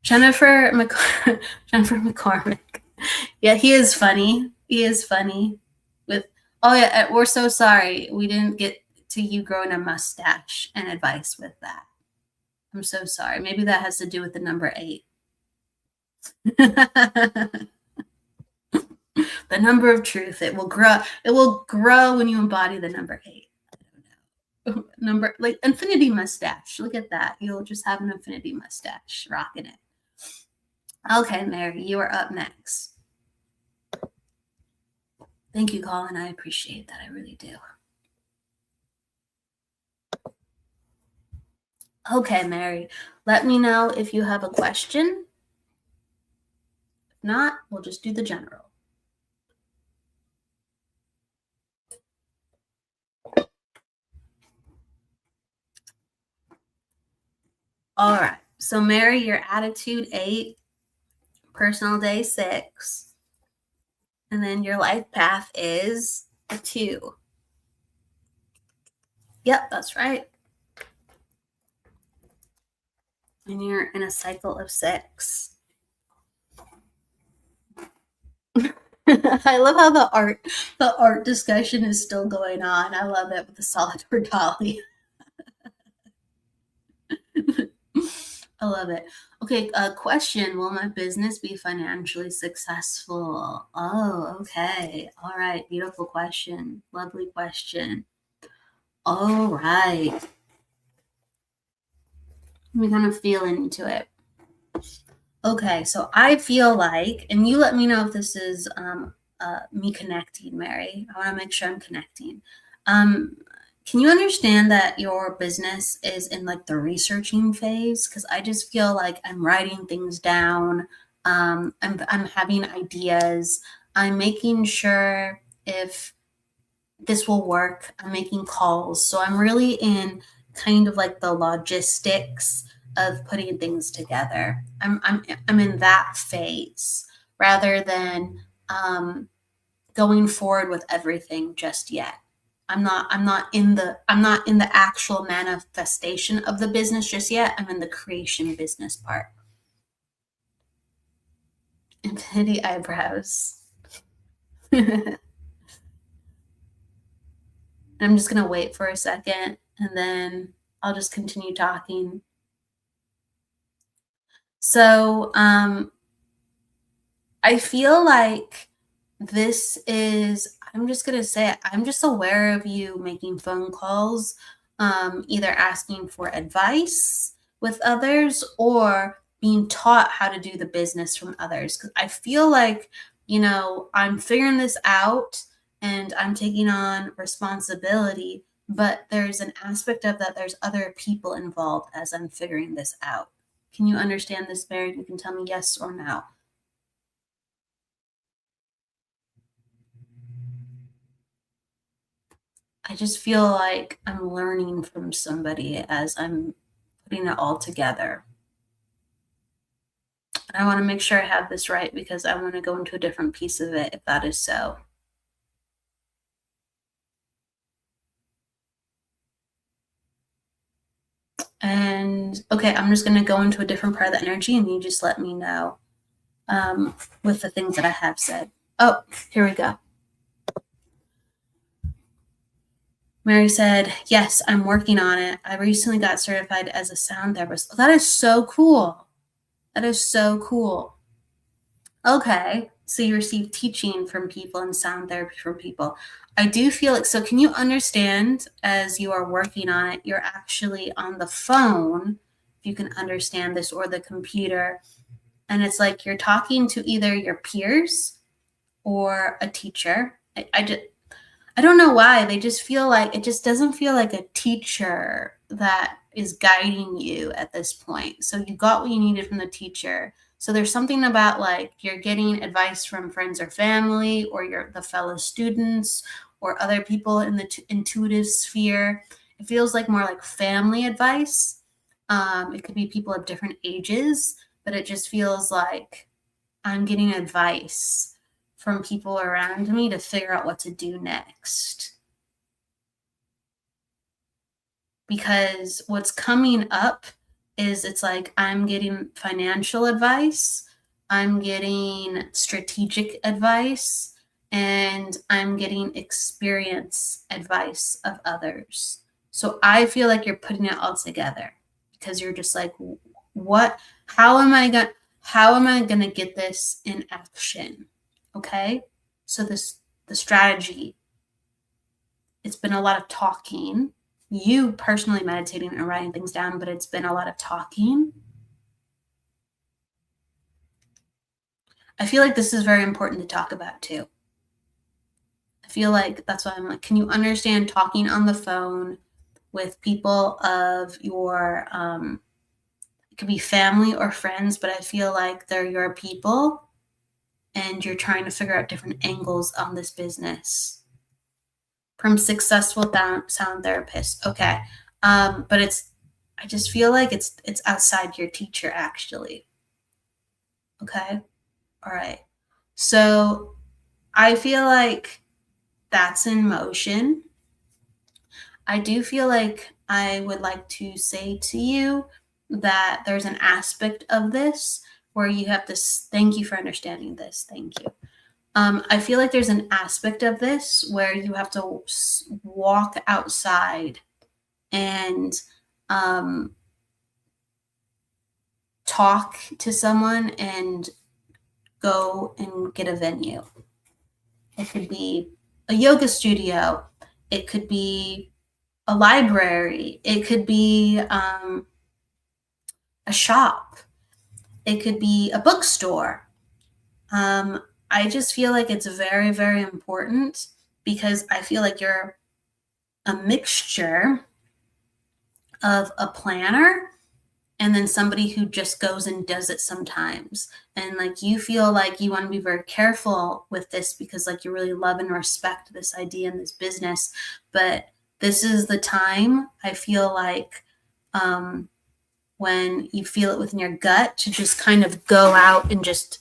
Jennifer McCormick. Yeah, he is funny. He is funny. Oh yeah, we're so sorry we didn't get to you growing a mustache and advice with that. I'm so sorry. Maybe that has to do with the number 8. The number of truth. It will grow. It will grow when you embody the number 8. I don't know. Number like infinity mustache. Look at that. You'll just have an infinity mustache. Rocking it. Okay, Mary, you are up next. Thank you, Colin. I appreciate that. I really do. Okay, Mary, let me know if you have a question. If not, we'll just do the general. All right. So, Mary, your attitude 8, personal day 6, and then your life path is a 2. Yep, that's right. And you're in a cycle of 6. I love how the art discussion is still going on. I love it with the solid or dolly. I love it. Okay, question. Will my business be financially successful? Oh, okay. All right. Beautiful question. Lovely question. All right. Let me kind of feel into it. Okay, so I feel like, and you let me know if this is me connecting, Mary. I want to make sure I'm connecting. Can you understand that your business is in like the researching phase? Because I just feel like I'm writing things down. I'm having ideas. I'm making sure if this will work. I'm making calls. So I'm really in kind of like the logistics of putting things together. I'm in that phase rather than going forward with everything just yet. I'm not in the actual manifestation of the business just yet. I'm in the creation business part. Infinity eyebrows. I'm just going to wait for a second and then I'll just continue talking. So I feel like this is, I'm just going to say it, I'm just aware of you making phone calls, either asking for advice with others or being taught how to do the business from others. Because I feel like, I'm figuring this out and I'm taking on responsibility, but there's an aspect of that there's other people involved as I'm figuring this out. Can you understand this, Mary? You can tell me yes or no. I just feel like I'm learning from somebody as I'm putting it all together. And I want to make sure I have this right because I want to go into a different piece of it if that is so. And okay, I'm just going to go into a different part of the energy and you just let me know with the things that I have said. Oh, here we go. Mary said, yes, I'm working on it. I recently got certified as a sound therapist. Oh, that is so cool. That is so cool. Okay, so you receive teaching from people and sound therapy from people. I do feel like, so can you understand as you are working on it, you're actually on the phone, if you can understand this, or the computer, and it's like you're talking to either your peers or a teacher. I don't know why. They just feel like it just doesn't feel like a teacher that is guiding you at this point. So you got what you needed from the teacher. So there's something about like you're getting advice from friends or family or the fellow students or other people in the intuitive sphere. It feels like more like family advice. It could be people of different ages, but it just feels like I'm getting advice from people around me to figure out what to do next. Because what's coming up is it's like I'm getting financial advice, I'm getting strategic advice, and I'm getting experience advice of others. So I feel like you're putting it all together because you're just like, how am I going to get this in action? Okay, so the strategy, it's been a lot of talking, you personally meditating and writing things down, but it's been a lot of talking. I feel like this is very important to talk about too. I feel like that's why I'm like, can you understand talking on the phone with people of your, it could be family or friends, but I feel like they're your people and you're trying to figure out different angles on this business. From successful sound therapist. Okay. But I just feel like it's outside your teacher actually. Okay. All right. So I feel like that's in motion. I do feel like I would like to say to you that there's an aspect of this where you have this. Thank you for understanding this. Thank you. I feel like there's an aspect of this where you have to walk outside and talk to someone and go and get a venue. It could be a yoga studio. It could be a library. It could be a shop. It could be a bookstore. I just feel like it's very, very important because I feel like you're a mixture of a planner and then somebody who just goes and does it sometimes. And like you feel like you want to be very careful with this because like you really love and respect this idea and this business. But this is the time I feel like when you feel it within your gut to just kind of go out and just,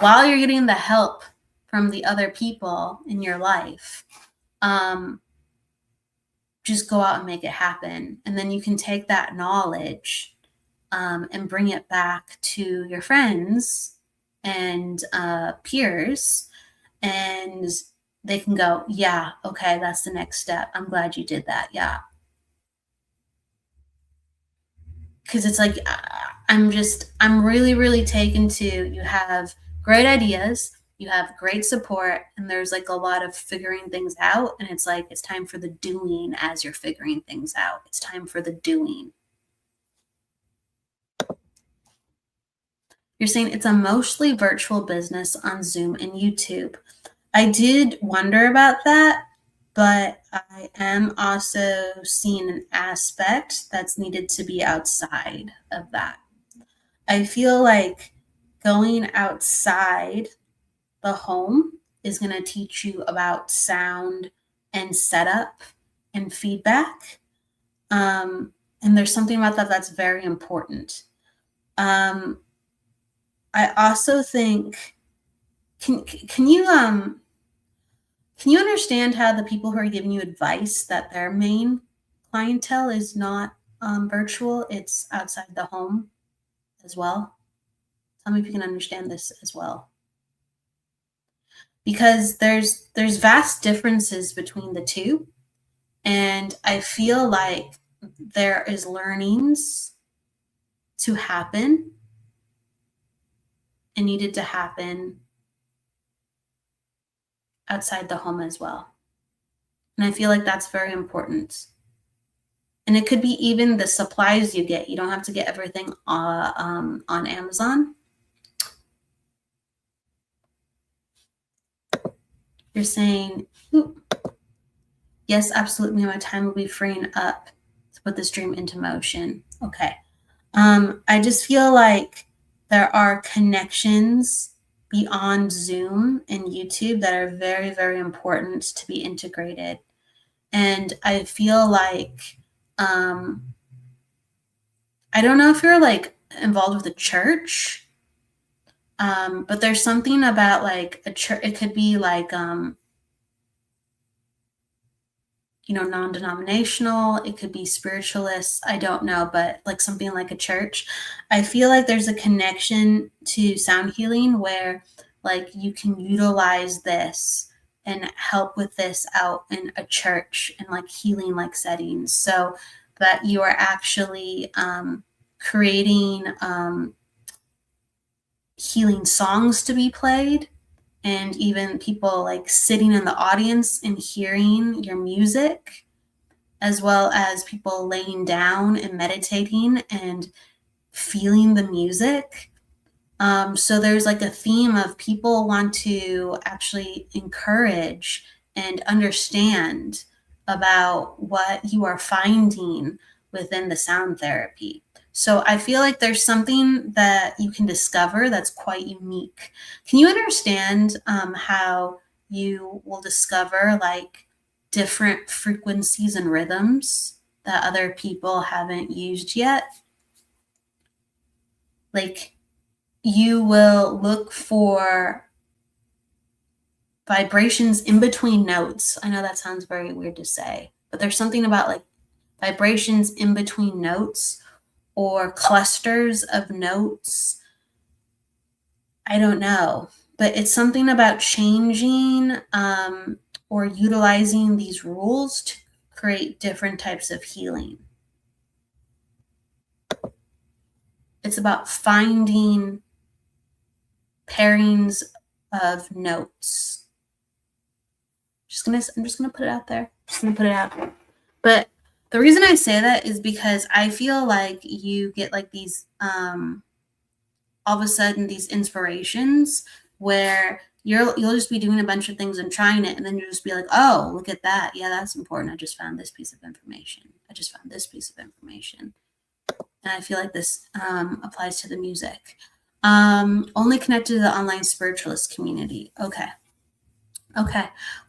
while you're getting the help from the other people in your life, just go out and make it happen. And then you can take that knowledge and bring it back to your friends and peers, and they can go, yeah, okay, that's the next step. I'm glad you did that. Yeah. Because it's like, I'm really, really taken to, you have great ideas, you have great support, and there's like a lot of figuring things out. And it's like, it's time for the doing as you're figuring things out. It's time for the doing. You're saying it's a mostly virtual business on Zoom and YouTube. I did wonder about that, but I am also seeing an aspect that's needed to be outside of that. I feel like going outside the home is going to teach you about sound and setup and feedback. And there's something about that that's very important. I also think, can you understand how the people who are giving you advice that their main clientele is not virtual, it's outside the home as well? Tell me if you can understand this as well. Because there's vast differences between the two, and I feel like there is learnings to happen and needed to happen outside the home as well. And I feel like that's very important. And it could be even the supplies you get. You don't have to get everything on Amazon. You're saying, yes, absolutely, my time will be freeing up to put this dream into motion. Okay. I just feel like there are connections beyond Zoom and YouTube that are very, very important to be integrated. And I feel like, I don't know if you're like involved with a church, but there's something about like a church. It could be like, non-denominational, it could be spiritualist, I don't know, but like something like a church. I feel like there's a connection to sound healing where like you can utilize this and help with this out in a church and like healing like settings, so that you are actually creating healing songs to be played, and even people like sitting in the audience and hearing your music, as well as people laying down and meditating and feeling the music. So there's like a theme of people want to actually encourage and understand about what you are finding within the sound therapy. So I feel like there's something that you can discover that's quite unique. Can you understand how you will discover like different frequencies and rhythms that other people haven't used yet? Like you will look for vibrations in between notes. I know that sounds very weird to say, but there's something about like vibrations in between notes or clusters of notes. I don't know, but it's something about changing or utilizing these rules to create different types of healing. It's about finding pairings of notes. I'm just gonna put it out there. Just gonna put it out. But the reason I say that is because I feel like you get like these all of a sudden these inspirations where you'll just be doing a bunch of things and trying it, and then you'll just be like, oh, look at that. Yeah, that's important. I just found this piece of information. I just found this piece of information. And I feel like this applies to the music. Only connected to the online spiritualist community. Okay.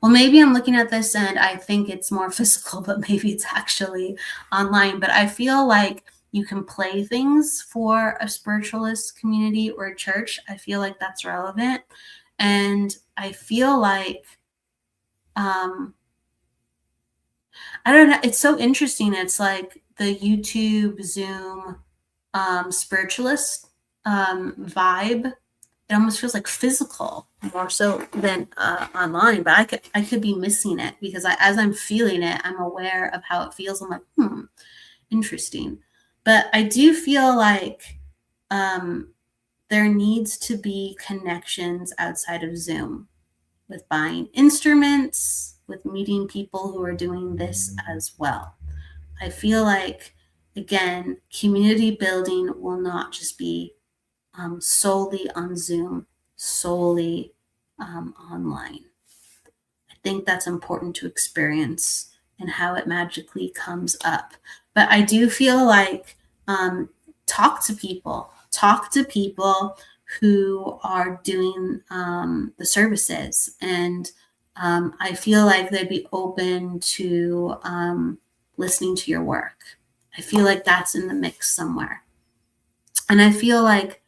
Well, maybe I'm looking at this and I think it's more physical, but maybe it's actually online. But I feel like you can play things for a spiritualist community or a church. I feel like that's relevant. And I feel like, I don't know, it's so interesting. It's like the YouTube, Zoom, spiritualist vibe. It almost feels like physical more so than online, but I could be missing it because as I'm feeling it, I'm aware of how it feels. I'm like, interesting. But I do feel like there needs to be connections outside of Zoom with buying instruments, with meeting people who are doing this as well. I feel like, again, community building will not just be solely on Zoom, solely online. I think that's important to experience and how it magically comes up. But I do feel like talk to people who are doing the services. And I feel like they'd be open to listening to your work. I feel like that's in the mix somewhere. And I feel like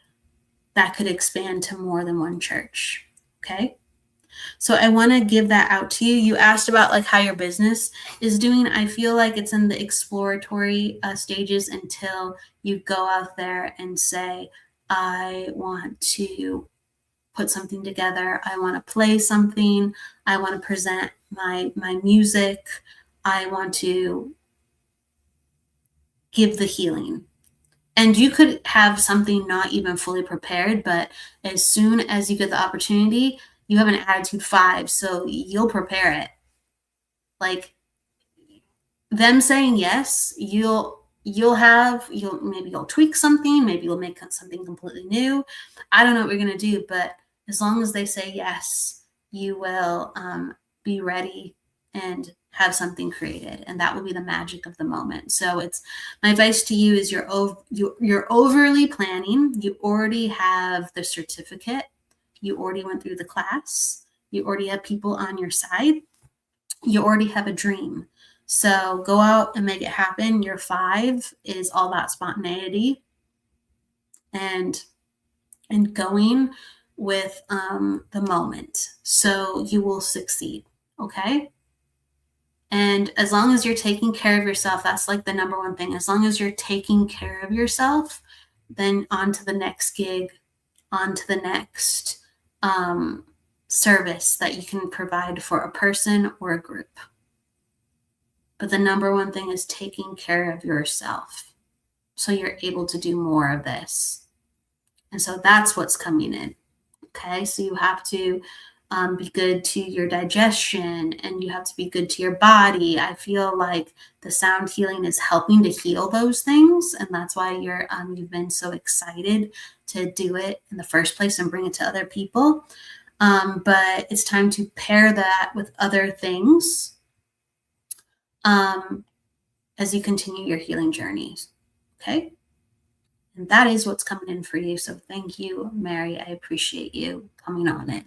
that could expand to more than one church. Okay. So I want to give that out to you. You asked about like how your business is doing. I feel like it's in the exploratory stages until you go out there and say, I want to put something together. I want to play something. I want to present my music. I want to give the healing. And you could have something not even fully prepared, but as soon as you get the opportunity, you have an attitude 5, so you'll prepare it. Like them saying yes, you'll tweak something, maybe you'll make something completely new. I don't know what you're gonna do, but as long as they say yes, you will be ready and have something created, and that will be the magic of the moment. So it's my advice to you is you're overly planning. You already have the certificate. You already went through the class. You already have people on your side. You already have a dream. So go out and make it happen. Your 5 is all about spontaneity and going with the moment. So you will succeed. Okay. And as long as you're taking care of yourself, that's like the number one thing. As long as you're taking care of yourself, then on to the next gig, on to the next service that you can provide for a person or a group. But the number one thing is taking care of yourself so you're able to do more of this. And so that's what's coming in. Okay, so you have to be good to your digestion, and you have to be good to your body. I feel like the sound healing is helping to heal those things, and that's why you've been so excited to do it in the first place and bring it to other people. But it's time to pair that with other things as you continue your healing journeys. Okay, and that is what's coming in for you. So thank you, Mary. I appreciate you coming on in.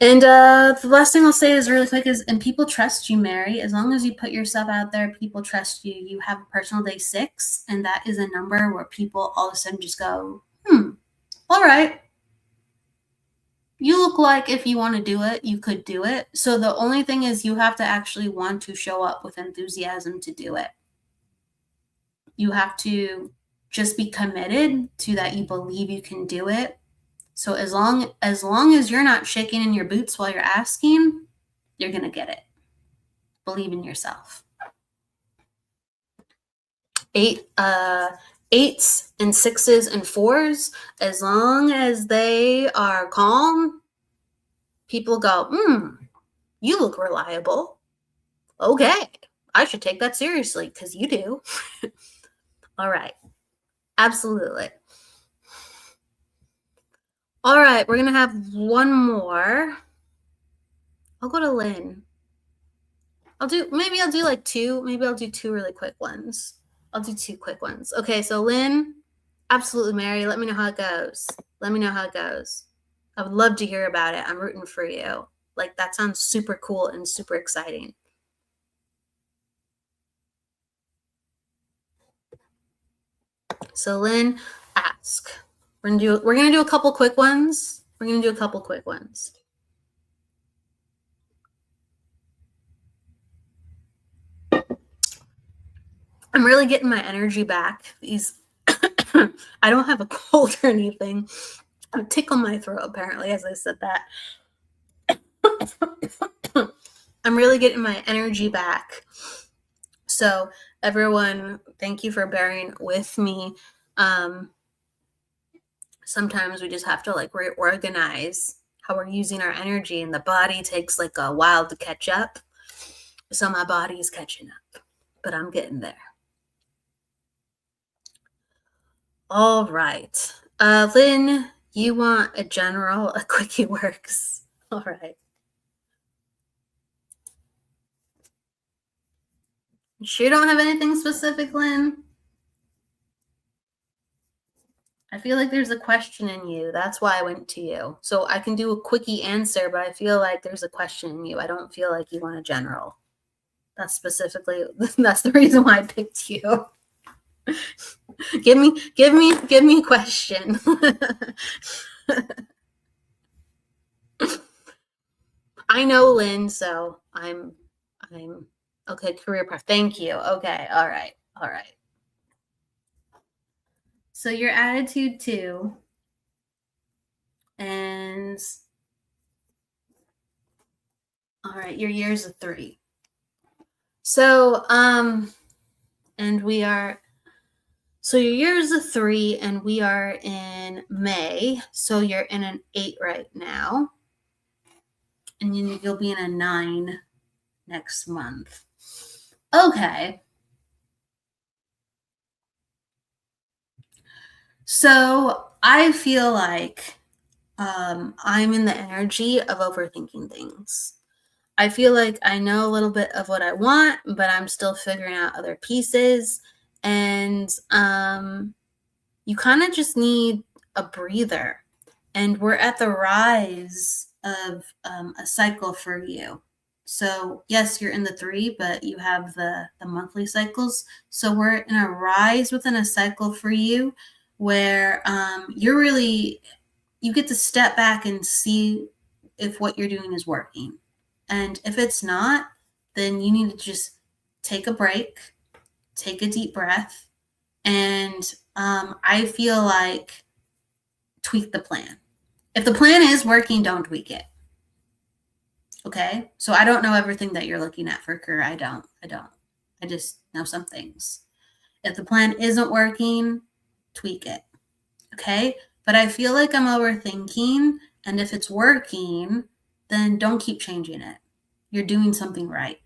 And the last thing I'll say is really quick is, and people trust you, Mary. As long as you put yourself out there, people trust you. You have a personal day 6, and that is a number where people all of a sudden just go, all right. You look like if you want to do it, you could do it. So the only thing is you have to actually want to show up with enthusiasm to do it. You have to just be committed to that you believe you can do it. So as long as you're not shaking in your boots while you're asking, you're going to get it. Believe in yourself. Eights and sixes and fours, as long as they are calm, people go, you look reliable. Okay, I should take that seriously because you do. All right. Absolutely. All right, we're going to have one more. I'll go to Lynn. Maybe I'll do like two. Maybe I'll do two really quick ones. I'll do two quick ones. Okay, so Lynn, absolutely, Mary. Let me know how it goes. Let me know how it goes. I would love to hear about it. I'm rooting for you. Like, that sounds super cool and super exciting. So Lynn, ask. We're gonna do a couple quick ones. I'm really getting my energy back. I don't have a cold or anything. I tickle my throat, apparently, as I said that. I'm really getting my energy back. So everyone, thank you for bearing with me. Sometimes we just have to like reorganize how we're using our energy, and the body takes like a while to catch up. So my body is catching up, but I'm getting there. All right. Lynn, you want a general, a quickie works. All right. You sure don't have anything specific, Lynn? I feel like there's a question in you. That's why I went to you. So I can do a quickie answer, but I feel like there's a question in you. I don't feel like you want a general. That's the reason why I picked you. Give me a question. I know Lynn, so I'm okay. Career path. Thank you. Okay. All right. So your attitude 2, and all right, your year's a 3. So and we are. So your year is a 3, and we are in May. So you're in an 8 right now, and you'll be in a 9 next month. Okay. So I feel like I'm in the energy of overthinking things. I feel like I know a little bit of what I want, but I'm still figuring out other pieces. And you kind of just need a breather. And we're at the rise of a cycle for you. So yes, you're in the 3, but you have the monthly cycles. So we're in a rise within a cycle for you where you get to step back and see if what you're doing is working. And if it's not, then you need to just take a break, take a deep breath, and I feel like tweak the plan. If the plan is working, don't tweak it. Okay? So I don't know everything that you're looking at for career. I don't. I just know some things. If the plan isn't working, tweak it. Okay? But I feel like I'm overthinking, and if it's working, then don't keep changing it. You're doing something right.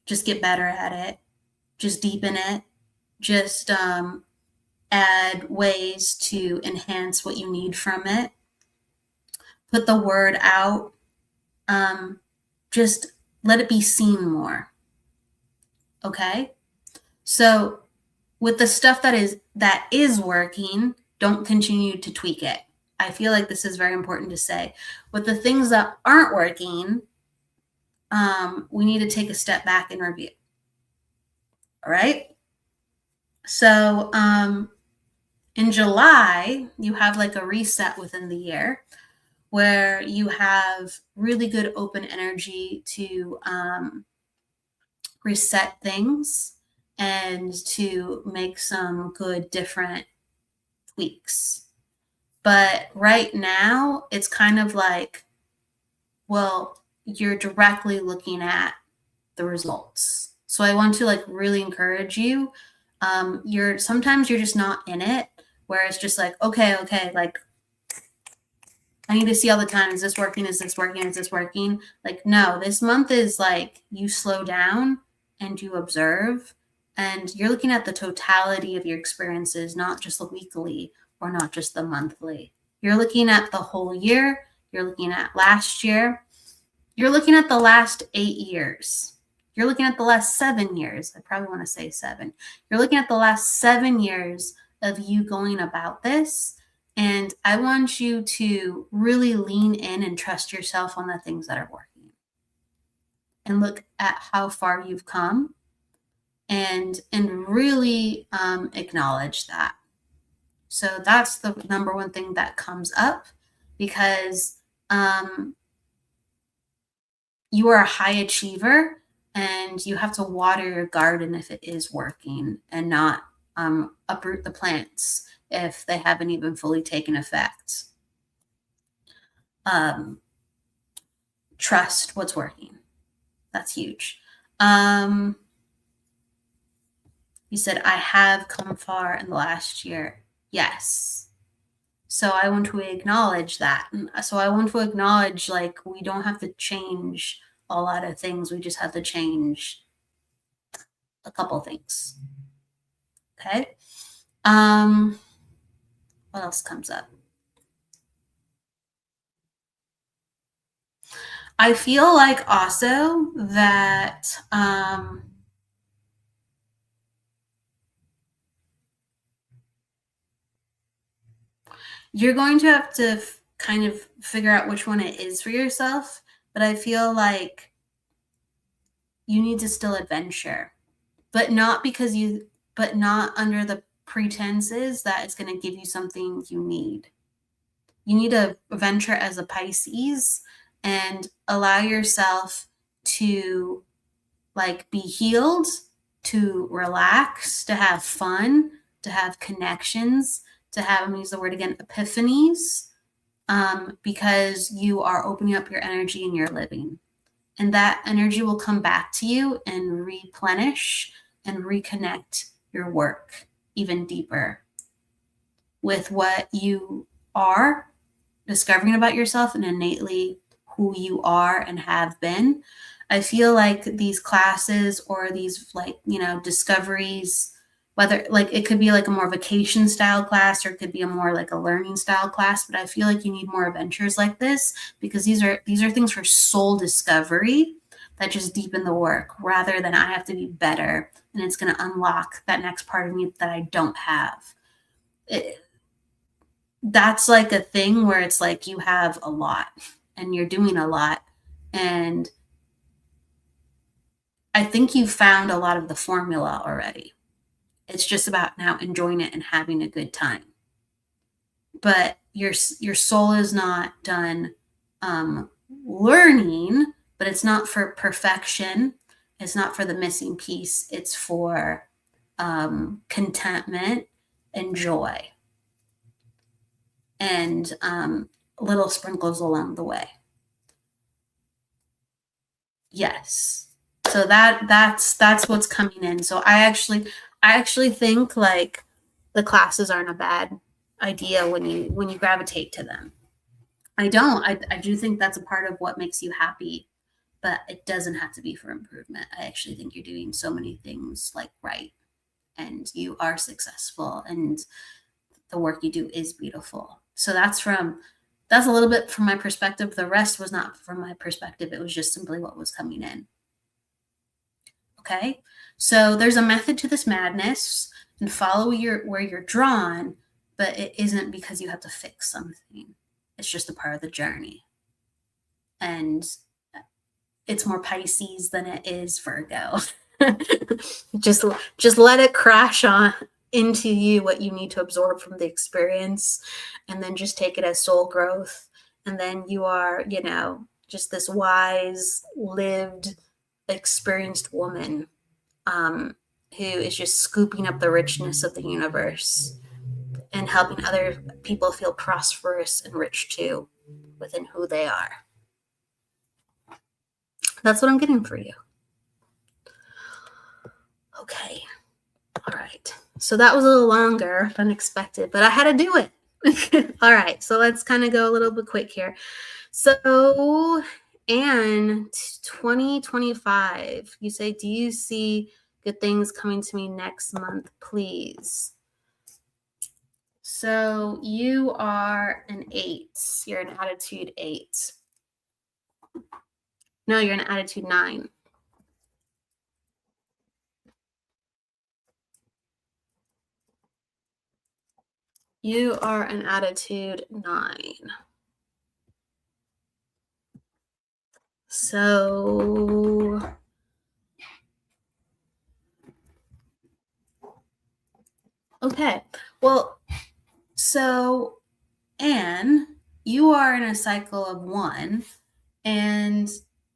Just get better at it. Just deepen it. Just add ways to enhance what you need from it. Put the word out. Just let it be seen more. Okay? So with the stuff that is working, don't continue to tweak it. I feel like this is very important to say. With the things that aren't working, we need to take a step back and review. All right? So in July, you have like a reset within the year where you have really good open energy to reset things and to make some good different tweaks. But right now, it's kind of like, well, you're directly looking at the results. So I want to like really encourage you. Sometimes you're just not in it, where it's just like, okay, like I need to see all the time. Is this working? Is this working? Is this working? Like, no, this month is like you slow down and you observe, and you're looking at the totality of your experiences, not just the weekly or not just the monthly. You're looking at the whole year. You're looking at last year. You're looking at the last 8 years. You're looking at the last 7 years. I probably want to say 7. You're looking at the last 7 years of you going about this. And I want you to really lean in and trust yourself on the things that are working. And look at how far you've come and really acknowledge that. So that's the number one thing that comes up, because you are a high achiever and you have to water your garden if it is working, and not uproot the plants if they haven't even fully taken effect. Trust what's working. That's huge. You said, I have come far in the last year. Yes. So I want to acknowledge that. So I want to acknowledge, like, we don't have to change a lot of things. We just have to change a couple things. Okay. What else comes up? I feel like also that you're going to have to kind of figure out which one it is for yourself. But I feel like you need to still adventure, but not under the pretenses that it's going to give you something you need. You need to venture as a Pisces and allow yourself to like be healed, to relax, to have fun, to have connections, to have, I'm going to use the word again, epiphanies, because you are opening up your energy and you're living. And that energy will come back to you and replenish and reconnect your work even deeper with what you are discovering about yourself and innately who you are and have been. I feel like these classes or these discoveries, whether like it could be like a more vacation style class or it could be a more like a learning style class, but I feel like you need more adventures like this, because these are things for soul discovery that just deepen the work, rather than I have to be better and it's going to unlock that next part of me that I don't have. That's like a thing where it's like you have a lot and you're doing a lot, and I think you've found a lot of the formula already. It's just about now enjoying it and having a good time. But your soul is not done learning, but it's not for perfection. It's not for the missing piece. It's for contentment and joy, and little sprinkles along the way. Yes. So that's what's coming in. So I actually think like the classes aren't a bad idea when you gravitate to them. I don't. I do think that's a part of what makes you happy, but it doesn't have to be for improvement. I actually think you're doing so many things like right, and you are successful, and the work you do is beautiful. So that's a little bit from my perspective. The rest was not from my perspective. It was just simply what was coming in. Okay. So there's a method to this madness, and follow where you're drawn, but it isn't because you have to fix something. It's just a part of the journey. And it's more Pisces than it is Virgo. just let it crash on into you what you need to absorb from the experience, and then just take it as soul growth. And then you are, just this wise, lived, experienced woman who is just scooping up the richness of the universe and helping other people feel prosperous and rich too within who they are. That's what I'm getting for you. Okay. All right. So that was a little longer than expected, but I had to do it. All right. So let's kind of go a little bit quick here. So, Anne, 2025, you say, do you see good things coming to me next month, please? So you are an 8. You're an attitude 8. No, you're an attitude 9. You are an attitude 9. So okay. Well, so Anne, you are in a cycle of 1, and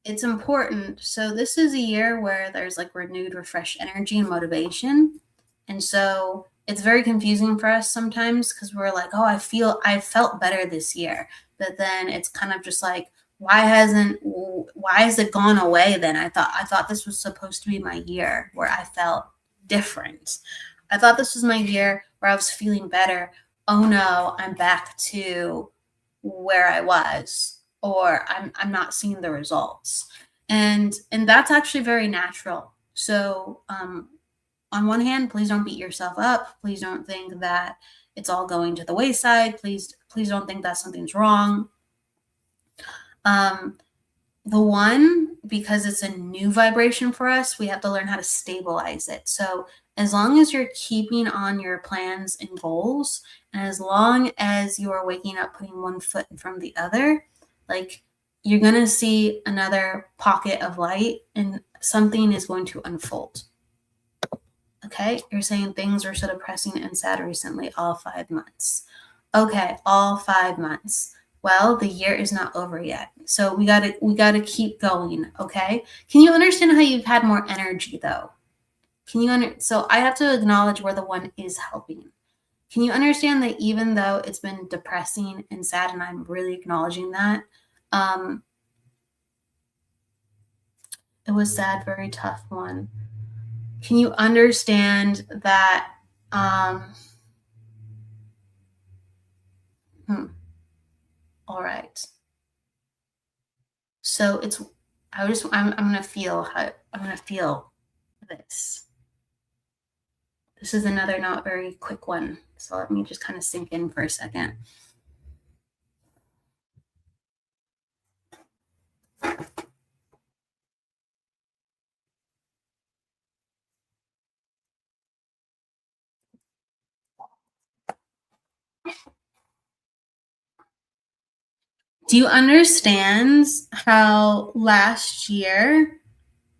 it's important. So this is a year where there's like renewed, refreshed energy and motivation. And so it's very confusing for us sometimes because we're like, oh, I felt better this year. But then it's kind of just like, why has it gone away then? I thought this was supposed to be my year where I felt different. I thought this was my year where I was feeling better. Oh no, I'm back to where I was, or I'm not seeing the results. And that's actually very natural. So on one hand, please don't beat yourself up. Please don't think that it's all going to the wayside. Please don't think that something's wrong. The 1, because it's a new vibration for us, we have to learn how to stabilize it. So as long as you're keeping on your plans and goals, and as long as you are waking up, putting one foot in front of the other, like, you're going to see another pocket of light and something is going to unfold. Okay, you're saying things were so depressing and sad recently, all 5 months. Okay, all 5 months. Well, the year is not over yet. So we gotta keep going, okay? Can you understand how you've had more energy though? So I have to acknowledge where the 1 is helping. Can you understand that even though it's been depressing and sad, and I'm really acknowledging that, it was sad, very tough one. Can you understand that all right. So I'm gonna feel this. This is another not very quick one. So let me just kind of sink in for a second. Do you understand how last year,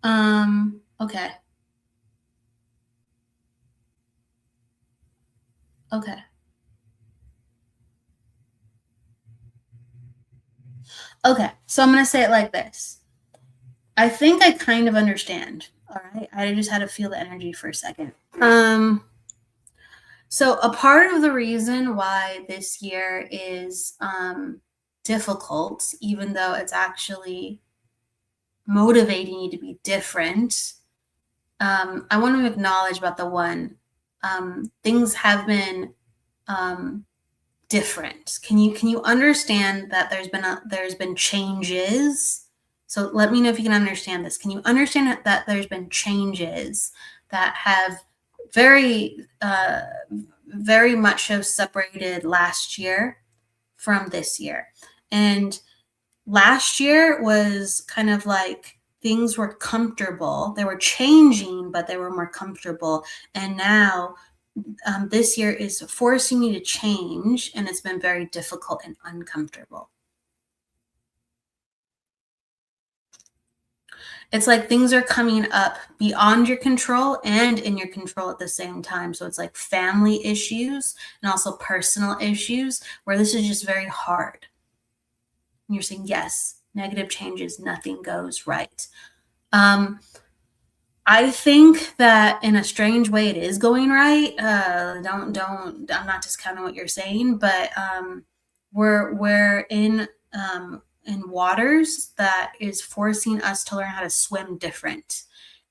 okay. Okay. Okay. So I'm going to say it like this. I think I kind of understand. All right. I just had to feel the energy for a second. So a part of the reason why this year is difficult, even though it's actually motivating you to be different, I want to acknowledge about the 1. Things have been different. Can you understand that there's been changes? So let me know if you can understand this. Can you understand that there's been changes that have very much so separated last year from this year? And last year was kind of like things were comfortable. They were changing, but they were more comfortable. And now this year is forcing you to change, and it's been very difficult and uncomfortable. It's like things are coming up beyond your control and in your control at the same time. So it's like family issues and also personal issues where this is just very hard. And you're saying, yes, negative changes, nothing goes right. I think that in a strange way it is going right. I'm not discounting what you're saying, but we're in waters that is forcing us to learn how to swim different.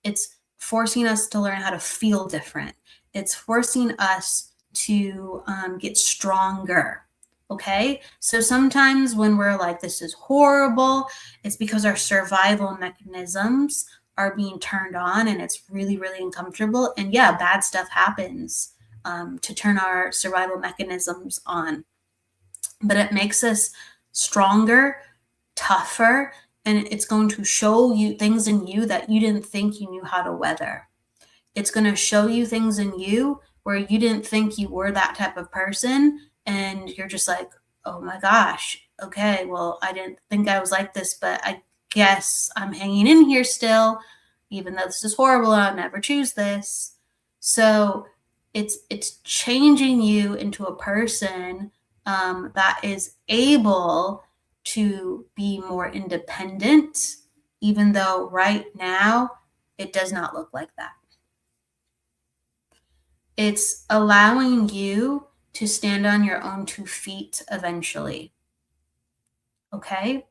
It's forcing us to learn how to feel different. It's forcing us to get stronger. Okay, so sometimes when we're like, this is horrible, it's because our survival mechanisms are being turned on and it's really, really uncomfortable. And yeah, bad stuff happens to turn our survival mechanisms on. But it makes us stronger, tougher, and it's going to show you things in you that you didn't think you knew how to weather. It's going to show you things in you where you didn't think you were that type of person. And you're just like, oh my gosh, okay, well, I didn't think I was like this, but I guess I'm hanging in here still, even though this is horrible and I'll never choose this. So it's changing you into a person that is able to be more independent, even though right now it does not look like that. It's allowing you to stand on your own 2 feet eventually. Okay?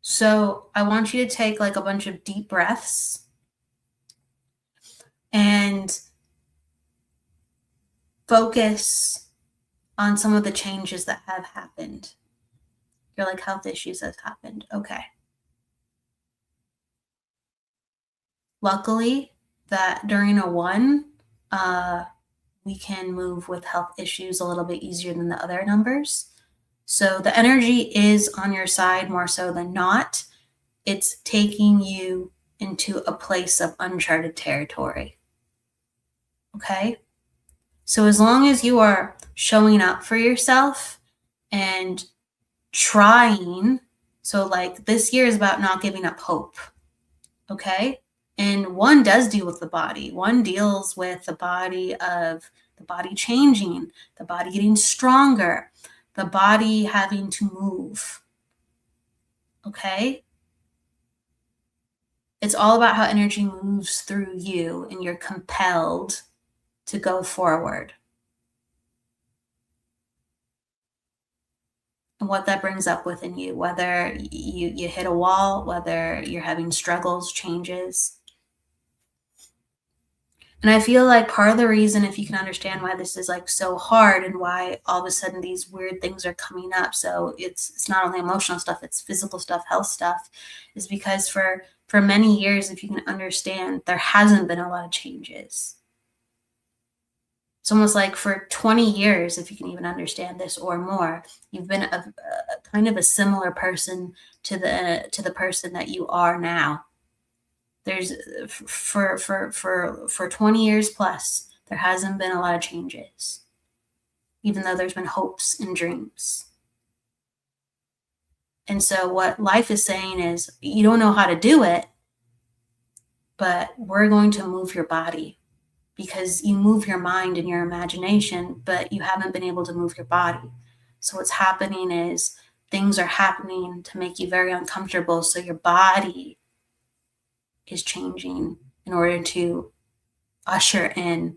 So I want you to take like a bunch of deep breaths and focus on some of the changes that have happened. Your like health issues have happened. Okay. Luckily that during a 1, we can move with health issues a little bit easier than the other numbers. So the energy is on your side more so than not. It's taking you into a place of uncharted territory. Okay? So as long as you are showing up for yourself and trying, so like this year is about not giving up hope. Okay? And 1 does deal with the body. 1 deals with the body changing, the body getting stronger, the body having to move. Okay? It's all about how energy moves through you and you're compelled to go forward. And what that brings up within you, whether you hit a wall, whether you're having struggles, changes. And I feel like part of the reason, if you can understand why this is like so hard and why all of a sudden these weird things are coming up, so it's not only emotional stuff, it's physical stuff, health stuff, is because for many years, if you can understand, there hasn't been a lot of changes. It's almost like for 20 years, if you can even understand this or more, you've been a kind of a similar person to the person that you are now. There's for 20 years plus, there hasn't been a lot of changes, even though there's been hopes and dreams. And so what life is saying is, you don't know how to do it, but we're going to move your body, because you move your mind and your imagination, but you haven't been able to move your body. So what's happening is things are happening to make you very uncomfortable. So your body is changing in order to usher in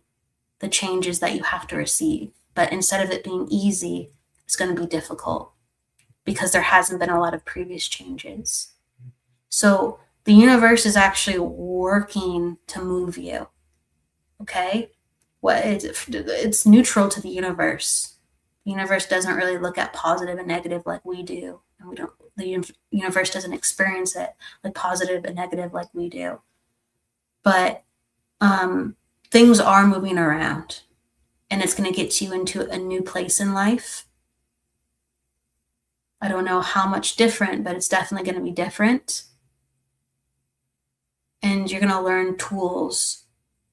the changes that you have to receive. But instead of it being easy, it's going to be difficult because there hasn't been a lot of previous changes. So the universe is actually working to move you. Okay? It's neutral to the universe. The universe doesn't really look at positive and negative like we do. And the universe doesn't experience it like positive and negative like we do. But things are moving around, and it's going to get you into a new place in life. I don't know how much different, but it's definitely going to be different. And you're going to learn tools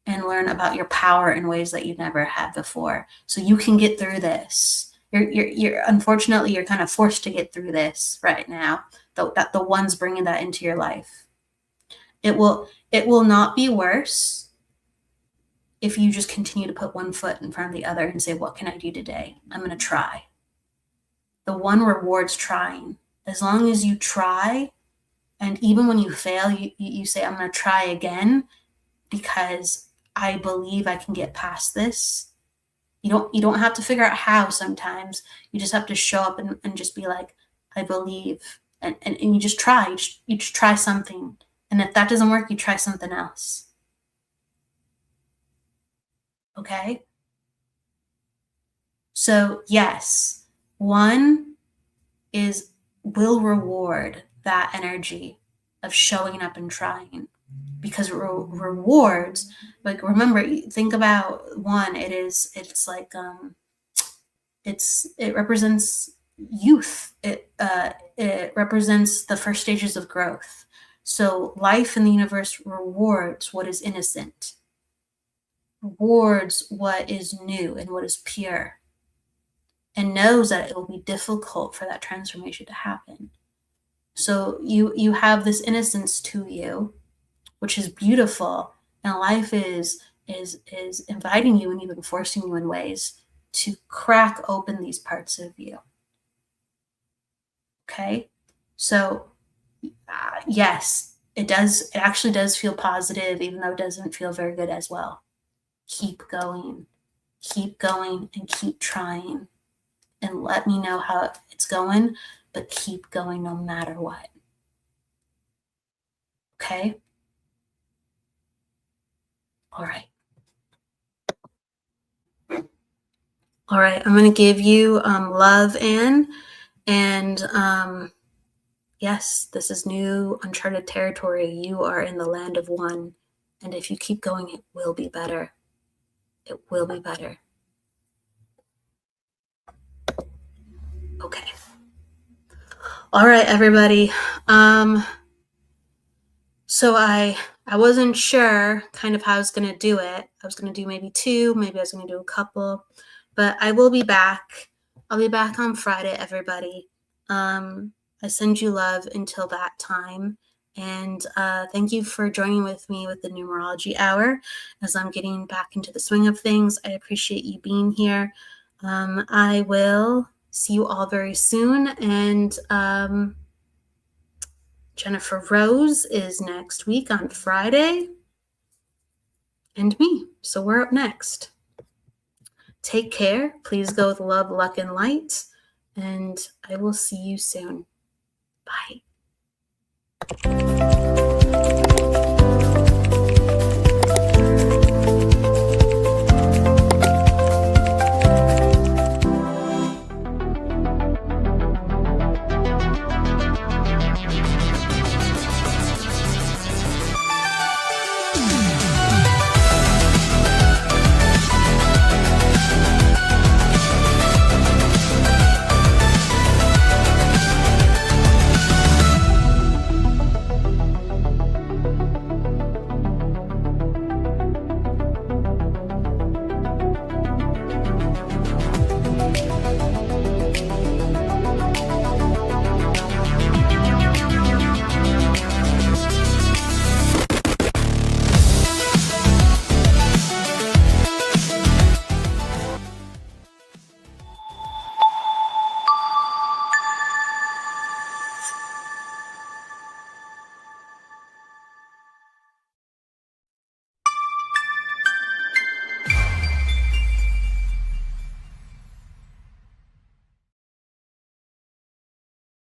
and learn about your power in ways that you've never had before. So you can get through this. You're unfortunately, you're kind of forced to get through this right now. That the one's bringing that into your life. It will not be worse if you just continue to put one foot in front of the other and say, what can I do today? I'm going to try. The one rewards trying. As long as you try, and even when you fail, you say, I'm going to try again. because I believe I can get past this. You don't have to figure out how sometimes. You just have to show up and just be like, I believe. And you just try. You just try something. And if that doesn't work, you try something else. Okay? So yes, one will reward that energy of showing up and trying, because rewards, like, remember, think about one, it represents youth. It represents the first stages of growth. So life in the universe rewards what is innocent, rewards what is new and what is pure, and knows that it will be difficult for that transformation to happen. So you have this innocence to you, which is beautiful, and life is inviting you and even forcing you in ways to crack open these parts of you. Okay, so yes, it actually does feel positive, even though it doesn't feel very good as well. Keep going, and keep trying, and let me know how it's going, but keep going no matter what. Okay? All right. All right, I'm going to give you love, Anne. And yes, this is new uncharted territory. You are in the land of one. And if you keep going, it will be better. It will be better. Okay. All right, everybody. So I wasn't sure kind of how I was going to do it. I was going to do maybe 2, maybe I was going to do a couple, but I will be back. I'll be back on Friday, everybody. I send you love until that time. And thank you for joining with me with the Numerology Hour as I'm getting back into the swing of things. I appreciate you being here. I will see you all very soon. And Jennifer Rose is next week on Friday. And me. So we're up next. Take care. Please go with love, luck, and light. And I will see you soon. Bye.